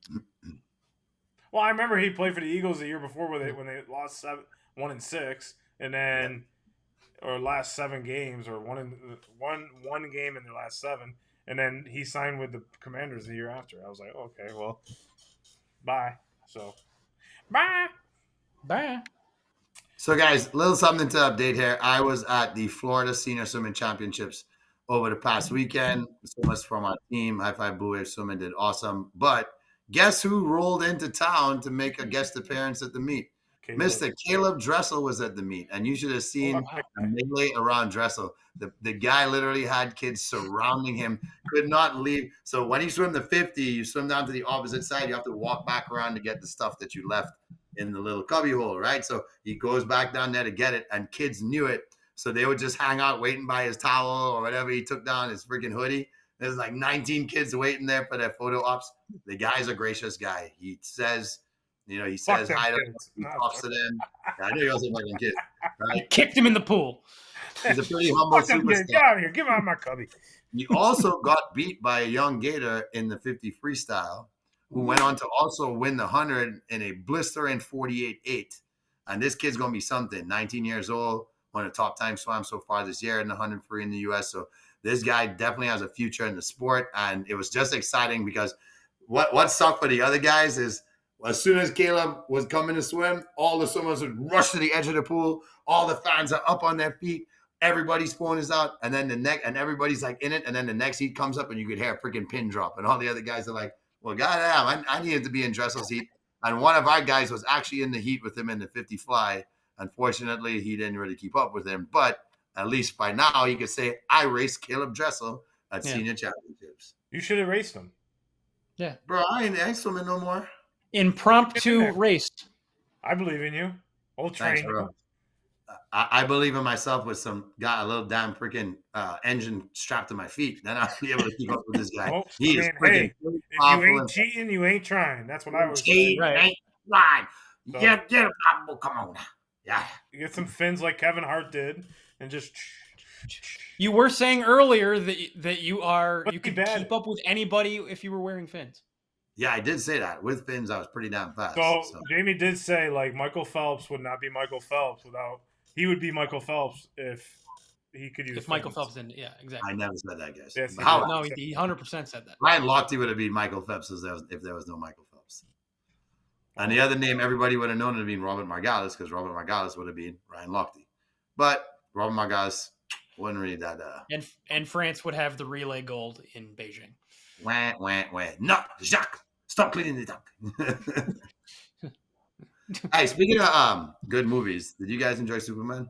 Well, I remember he played for the Eagles the year before when they lost 1-6, and then or last 7 games, or one game in their last 7, and then he signed with the Commanders the year after. I was like, okay, well, bye. So, bye. So, guys, a little something to update here. I was at the Florida Senior Swimming Championships over the past weekend. So much from our team. High Five Blue Wave Swimming did awesome. But guess who rolled into town to make a guest appearance at the meet? Mr. Caleb Dressel was at the meet, and you should have seen a melee around Dressel. The guy literally had kids surrounding him, could not leave. So when you swim the 50, you swim down to the opposite side. You have to walk back around to get the stuff that you left in the little cubby hole, right? So he goes back down there to get it, and kids knew it. So they would just hang out waiting by his towel or whatever he took down, his freaking hoodie. There's like 19 kids waiting there for their photo ops. The guy's a gracious guy. He says... he says hi to them, he talks to them. I know he also fucking kid, right? Kicked him in the pool. He's a pretty humble superstar. Get out of here. Give out my cubby. He also got beat by a young gator in the 50 freestyle, who went on to also win the 100 in a blistering 48.8. And this kid's going to be something. 19 years old, one of the top time swams so far this year in the 100 free in the U.S. So this guy definitely has a future in the sport. And it was just exciting because what sucked for the other guys is as soon as Caleb was coming to swim, all the swimmers would rush to the edge of the pool. All the fans are up on their feet. Everybody's phone is out. And then everybody's like in it. And then the next heat comes up and you could hear a freaking pin drop. And all the other guys are like, well, goddamn, I needed to be in Dressel's heat. And one of our guys was actually in the heat with him in the 50 fly. Unfortunately, he didn't really keep up with him. But at least by now, he could say, I raced Caleb Dressel at senior championships. You should have raced him. Yeah. Bro, I ain't swimming no more. Impromptu race. I believe in you. I'll train you. I believe in myself with a little damn freaking engine strapped to my feet. Then I'll be able to keep up with this guy. He is freaking if you ain't cheating, you ain't trying. That's what I was saying. Right. Ain't trying. So, get come on now. Yeah. You get some fins like Kevin Hart did and just... You were saying earlier that you could keep up with anybody if you were wearing fins. Yeah, I did say that. With fins, I was pretty damn fast. So Jamie did say, like, Michael Phelps would not be Michael Phelps without... He would be Michael Phelps if he could use fins. Michael Phelps didn't. Yeah, exactly. I never said that, guys. Yes, he 100% said that. Ryan Lochte would have been Michael Phelps if there was no Michael Phelps. And the other name everybody would have known would have been Robert Margalis because Robert Margalis would have been Ryan Lochte. But Robert Margalis wasn't really that... And France would have the relay gold in Beijing. Wah. No, Jacques, stop cleaning the dunk. Hey, speaking of good movies, did you guys enjoy Superman?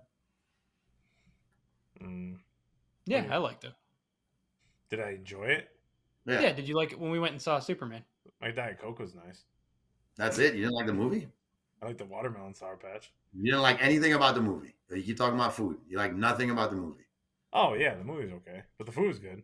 Yeah, I liked it. Did I enjoy it? Yeah, did you like it when we went and saw Superman? My Diet Coke was nice. That's it? You didn't like the movie? I like the watermelon Sour Patch. You didn't like anything about the movie? You keep talking about food. You like nothing about the movie? Oh, yeah, the movie's okay. But the food's good.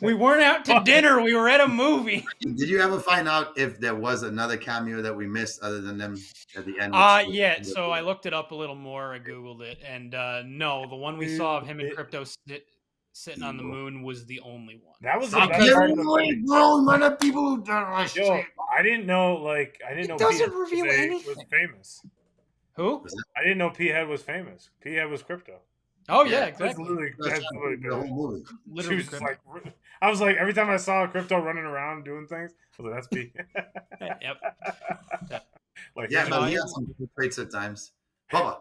We weren't out to dinner. We were at a movie. Did you ever find out if there was another cameo that we missed other than them at the end? Yeah. So I looked it up a little more. I Googled it. And no, the one we saw of him and Crypto sitting on the moon was the only one. That was the best part of the movie. People who don't Yo, I didn't know It doesn't reveal anything. Was famous. Who? I didn't know P-Head was famous. P-Head was Crypto. Oh yeah, exactly. That's the whole movie. Literally, like, I was like, every time I saw Crypto running around doing things, I was like, that's P. Yep. Like, yeah, but he had some good traits at times. Bubba,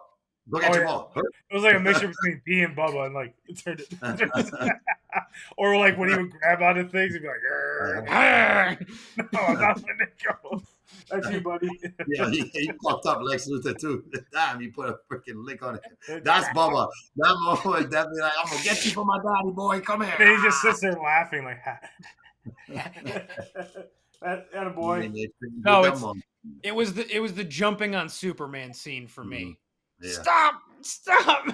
go get your ball. It was like a mixture between P and Bubba, and like it turned it. Or like when he would grab onto things, he'd be like, "No, I'm not letting it go." That's you, buddy. Yeah, he fucked up Lex Luthor too. Damn, he put a freaking lick on it. That's Bubba. That moment definitely like, I'm gonna get you for my daddy, boy. Come here. And he just sits there laughing like, that a boy. No, it was the jumping on Superman scene for me. Yeah. Stop.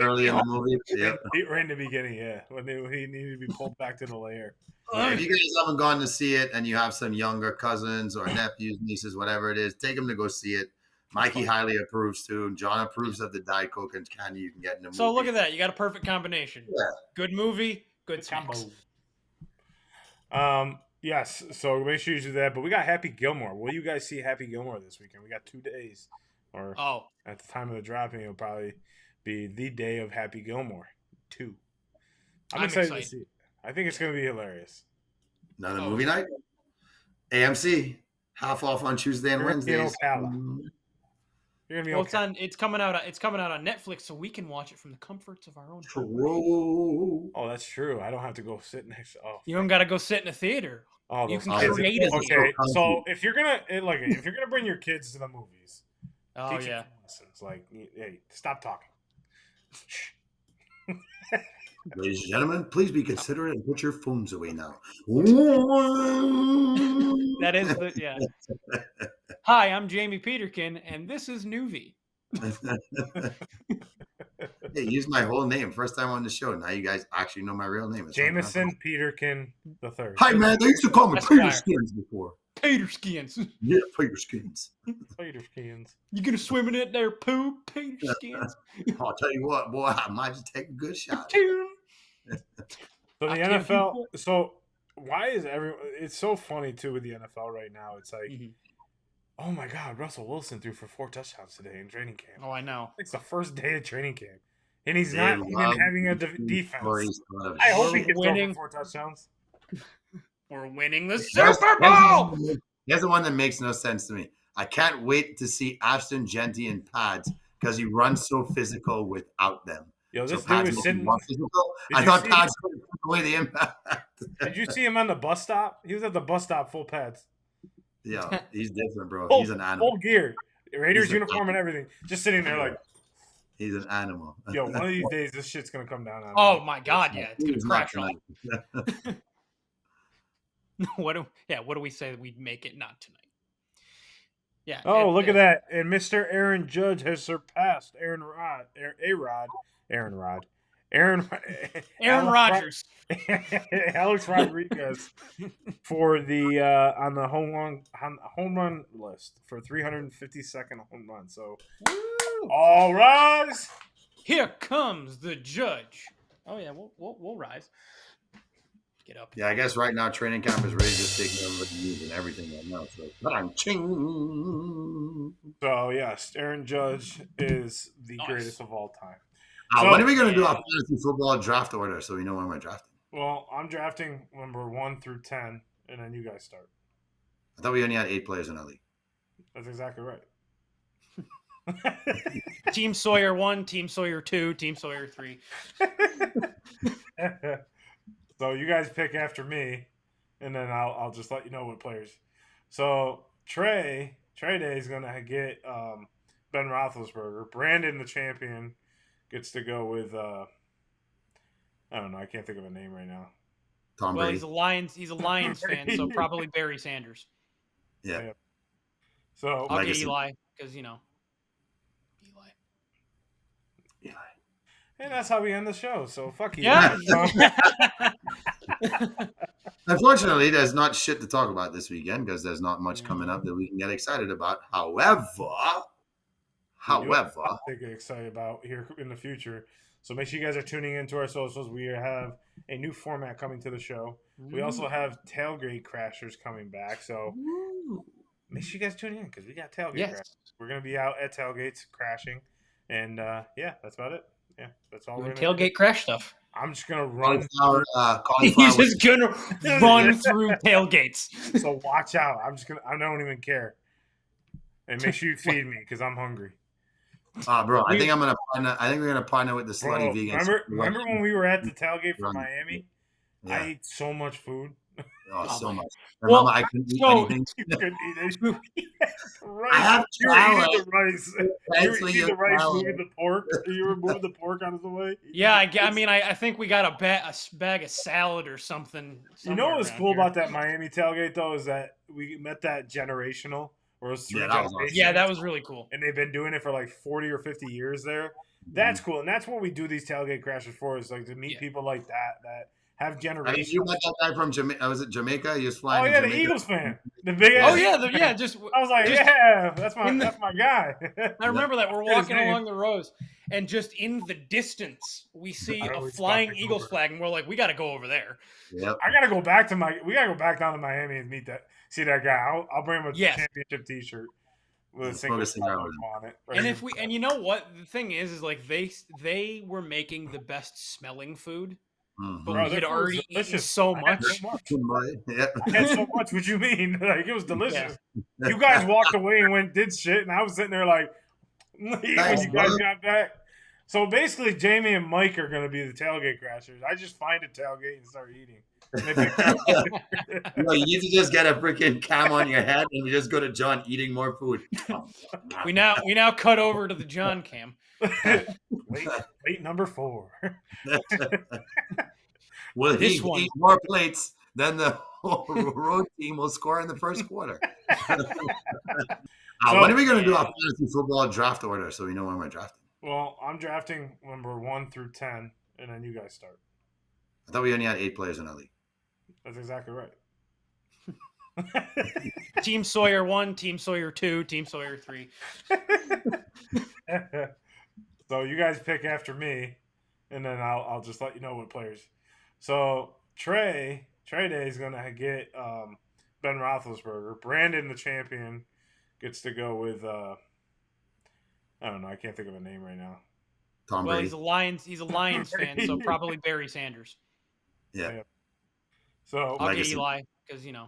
Early in the movie, yeah. Right in the beginning, yeah, when he needed to be pulled back to the lair. If you guys haven't gone to see it and you have some younger cousins or nephews, nieces, whatever it is, take them to go see it. Mikey highly approves too. John approves of the Diet Coke and candy you can get in the movie. So look at that. You got a perfect combination. Yeah. Good movie, good snacks. Yes, so make sure you do that. But we got Happy Gilmore. Will you guys see Happy Gilmore this weekend? We got 2 days. Or at the time of the dropping, it'll probably be the day of Happy Gilmore 2. I'm excited to see it. I think it's going to be hilarious. Another movie night? AMC. Half off on Tuesday and Wednesdays. You're going to be okay. It's coming out on Netflix, so we can watch it from the comforts of our own home. True. Oh, that's true. I don't have to go sit next. You don't got to go sit in a theater. Oh, you can create it. Okay, so if you're gonna bring your kids to the movies, teach them lessons. Like, hey, stop talking. Ladies and gentlemen, please be considerate and put your phones away now. That is Hi, I'm Jamie Peterkin, and this is Newbie. Hey, use my whole name. First time on the show. Now you guys actually know my real name. It's Jameson Peterkin III. Hi, man. They used to call me Peterskins before. Peterskins. Yeah, Peterskins. Peterskins. You gonna swim in it there, poo? Peterskins. I'll tell you what, boy, I might just take a good shot. So the I can't do NFL. So why is everyone? It's so funny too with the NFL right now. It's like, Mhm. oh my God, Russell Wilson threw for 4 touchdowns today in training camp. Oh, I know. It's the first day of training camp, and he's They not even love having a the defense. stories of I hope he We're can throw for winning. 4 touchdowns. We're winning the Here's- Super Bowl. Here's the one that makes no sense to me. I can't wait to see Ashton Genty in pads because he runs so physical without them. Yo, So this dude pads was make him sitting. more physical. Did I you thought see- pads would take away the impact. Did you see him on the bus stop? He was at the bus stop, full pads, Yeah, he's different, bro. full, He's an animal. full gear, Raiders He's an uniform and everything, just sitting there like, He's an animal. yo, one of these days this shit's gonna come down on Oh me. my God, yeah, it's gonna He's not crash off. tonight. What do we say that we'd make it not tonight? Yeah. Oh, look at that! And Mr. Aaron Judge has surpassed Aaron Rodgers. Alex Rodriguez for the on the home run list for 352nd home run. So, all rise! Here comes the judge. Oh yeah, we'll rise. Get up. Yeah, I guess right now training camp is really just taking over the news and everything right now. So, ching. So yes, Aaron Judge is the Nice. greatest of all time. When are we going to do our fantasy football draft order so we know when we're drafting? Well, I'm drafting number 1 through 10, and then you guys start. I thought we only had 8 players in our league. That's exactly right. Team Sawyer 1, Team Sawyer 2, Team Sawyer 3. So you guys pick after me, and then I'll just let you know what players. So Trey Day is gonna get Ben Roethlisberger. Brandon, the champion, gets to go with I don't know. I can't think of a name right now. Tom Well, Brady. he's a Lions fan, so probably Barry Sanders. Yeah. So I'll Legacy. get Eli because Eli. and that's how we end the show. So fuck you. Yeah. Unfortunately, there's not shit to talk about this weekend because there's not much coming up that we can get excited about. However, to get excited about here in the future. So make sure you guys are tuning into our socials. We have a new format coming to the show. We also have tailgate crashers coming back. So make sure you guys tune in because we got tailgate crashers. We're gonna be out at tailgates crashing, and yeah, that's about it. Yeah, that's all. We're gonna tailgate crash stuff. I'm just gonna run. He's just gonna run through tailgates. So watch out. I don't even care. And make sure you feed me because I'm hungry. Bro, I think we're gonna partner with the Slutty Vegans. Remember when we were at the tailgate for Run. Miami? Yeah. I ate so much food. Oh, so much. Well, Remember, I couldn't eat so- anything. You couldn't eat it. I have You were talent. eating the rice. You Thanks were for eating your the rice, talent. moving the pork. You were moving the pork out of the way. Yeah, I think we got a bag of salad or something. You know what was somewhere cool around here. about that Miami tailgate though is that we met that generational, where it was 3 Yeah, that was awesome. generations. Yeah, that was really cool. And they've been doing it for like 40 or 50 years there. That's Mm-hmm. cool, and that's what we do these tailgate crashes for. Is like to meet people like that have I mean, generations. you met that guy from Jamaica. Was it Jamaica? He was flying. Oh to yeah, the Jamaica. Eagles fan, the big. Oh ass yeah, just I was like, just yeah, that's in the- my guy. I remember that we're His walking name. along the rows, and just in the distance, we see I a always flying thought they Eagles were- flag, and we're like, we got to go over there. Yep. We gotta go back down to Miami and see that guy. I'll bring him a Yes. championship T-shirt with a And single smoke a cigar logo with him. on it. And you know what? The thing is like they were making the best smelling food, Mhm. but Bro, we their had food was already eaten delicious. so I had much. so much. Yep. I had so much. What you mean? Like it was delicious. You guys walked away and did shit, and I was sitting there like, when you Thanks, guys bro. got back. So basically, Jamie and Mike are going to be the tailgate crashers. I just find a tailgate and start eating. No, you need to just get a freaking cam on your head and you just go to John eating more food. We now cut over to the John cam. Plate number 4. Will This he one. eat more plates than the whole road team will score in the first quarter? When are we going to do our fantasy football draft order so we know when we're drafting? Well, I'm drafting number 1 through 10, and then you guys start. I thought we only had 8 players in our league. That's exactly right. Team Sawyer 1, Team Sawyer 2, Team Sawyer 3. So you guys pick after me, and then I'll just let you know what players. So Trey Day is gonna get Ben Roethlisberger. Brandon, the champion, gets to go with I don't know. I can't think of a name right now. Tom Well, Brady. he's a Lions fan, so probably Barry Sanders. Yeah. So I'll get Legacy. Eli because Eli.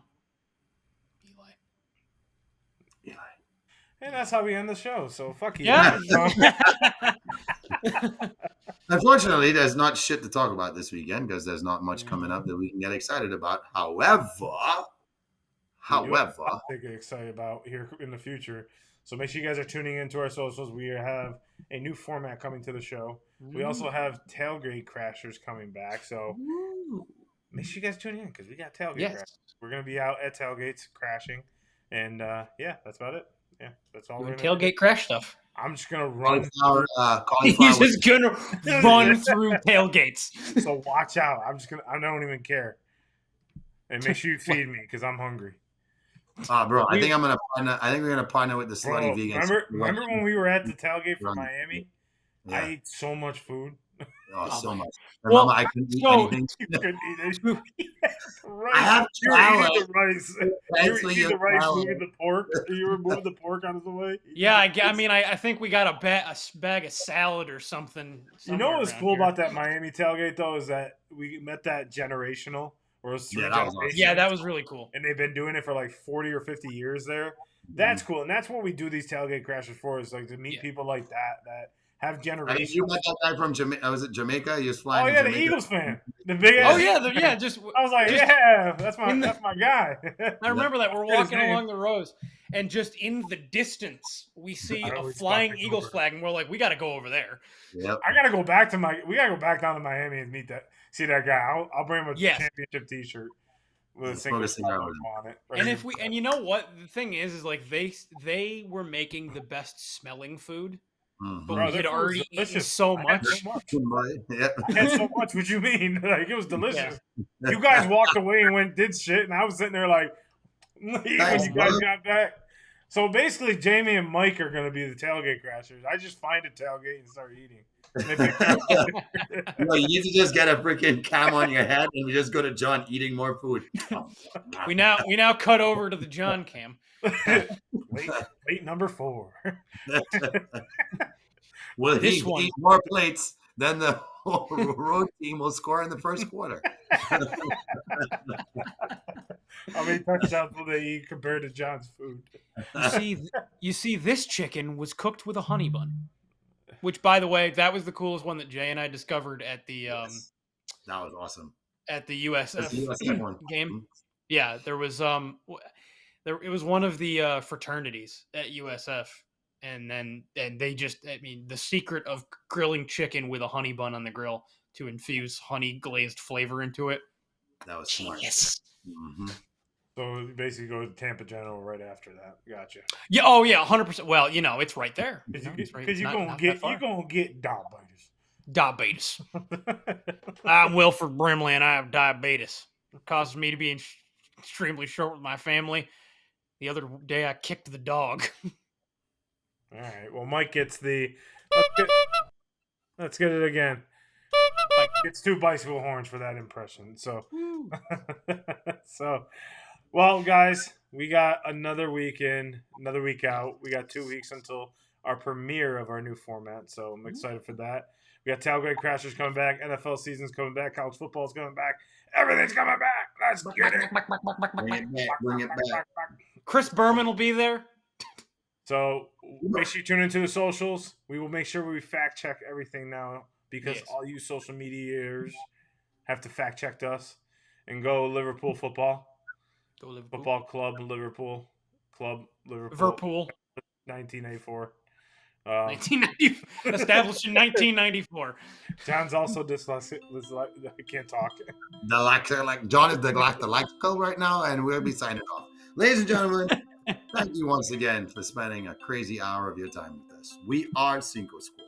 and that's how we end the show. So fuck you. Yeah. Unfortunately, there's not shit to talk about this weekend because there's not much coming up that we can get excited about. However, to get excited about here in the future. So make sure you guys are tuning into our socials. We have a new format coming to the show. We also have tailgate crashers coming back. So make sure you guys tune in because we got tailgate crashers. We're gonna be out at tailgates crashing, and that's about it. Yeah, that's all. We're gonna tailgate crash stuff. I'm just gonna run. He's just gonna run through tailgates. So watch out. I don't even care. And make sure you feed me because I'm hungry. Bro, I think we're gonna partner with the Slutty Vegans. Remember when we were at the tailgate for Miami? Yeah. I ate so much food. Oh, so much. Well, I couldn't eat anything. You couldn't eat it. I have You were eating the rice. You were Thankfully, eating the rice, you're moving the pork. You were moving the pork out of the way. Yeah, I think we got a bag of salad or something. You know what was cool about that Miami tailgate though is that we met that generational. Where it was three generations. Awesome. Yeah, that was really cool. And they've been doing it for like 40 or 50 years there. That's cool. And that's what we do these tailgate crashes for is like to meet people like that have generations. You met that guy from Jamaica. Was it Jamaica? He was flying. Oh yeah, the Eagles fan. The big ass. Oh yeah, I was like, that's my guy. I remember that. We're walking along the rows, and just in the distance, we see a flying Eagles flag, and we're like, we got to go over there. Yep. We gotta go back down to Miami and see that guy. I'll bring him a championship T-shirt with a single on it. And you know what? The thing is like they were making the best smelling food. Mm-hmm. But we had already eaten so much. I had so much. What you mean? Like it was delicious. Yeah. You guys walked away and did shit, and I was sitting there like, when you guys got back. So basically, Jamie and Mike are going to be the tailgate crashers. I just find a tailgate and start eating. No, you need to just get a freaking cam on your head and you just go to John eating more food. We now cut over to the John cam. Plate number 4. Well, he eat more plates than the road team will score in the first quarter. How many touchdowns will they eat compared to John's food? You see, this chicken was cooked with a honey bun. Which, by the way, that was the coolest one that Jay and I discovered at the that was awesome at the USF game. Yeah, there was it was one of the fraternities at USF, and they just the secret of grilling chicken with a honey bun on the grill to infuse honey glazed flavor into it. That was smart. Yes. Mm-hmm. So basically, go to Tampa General right after that. Gotcha. Yeah. Oh yeah. 100%. Well, it's right there. Because you're gonna get diabetes. Diabetes. I'm Wilford Brimley, and I have diabetes. It causes me to be extremely short with my family. The other day, I kicked the dog. All right. Well, Mike gets the. Let's get it again. Mike gets 2 bicycle horns for that impression. So. Well, guys, we got another week in, another week out. We got 2 weeks until our premiere of our new format, so I'm excited for that. We got Tailgate Crashers coming back, NFL season's coming back, college football's coming back, everything's coming back. Let's get it. Bring it back. Chris Berman will be there. So make sure you tune into the socials. We will make sure we fact check everything now because all you social mediators have to fact check us and go Liverpool football. Go Liverpool. Football Club Liverpool. 1984. 1990, established in 1994. John's also dyslexic. I can't talk. John is dyslexical right now, and we'll be signing off. Ladies and gentlemen, thank you once again for spending a crazy hour of your time with us. We are Cinco Squad.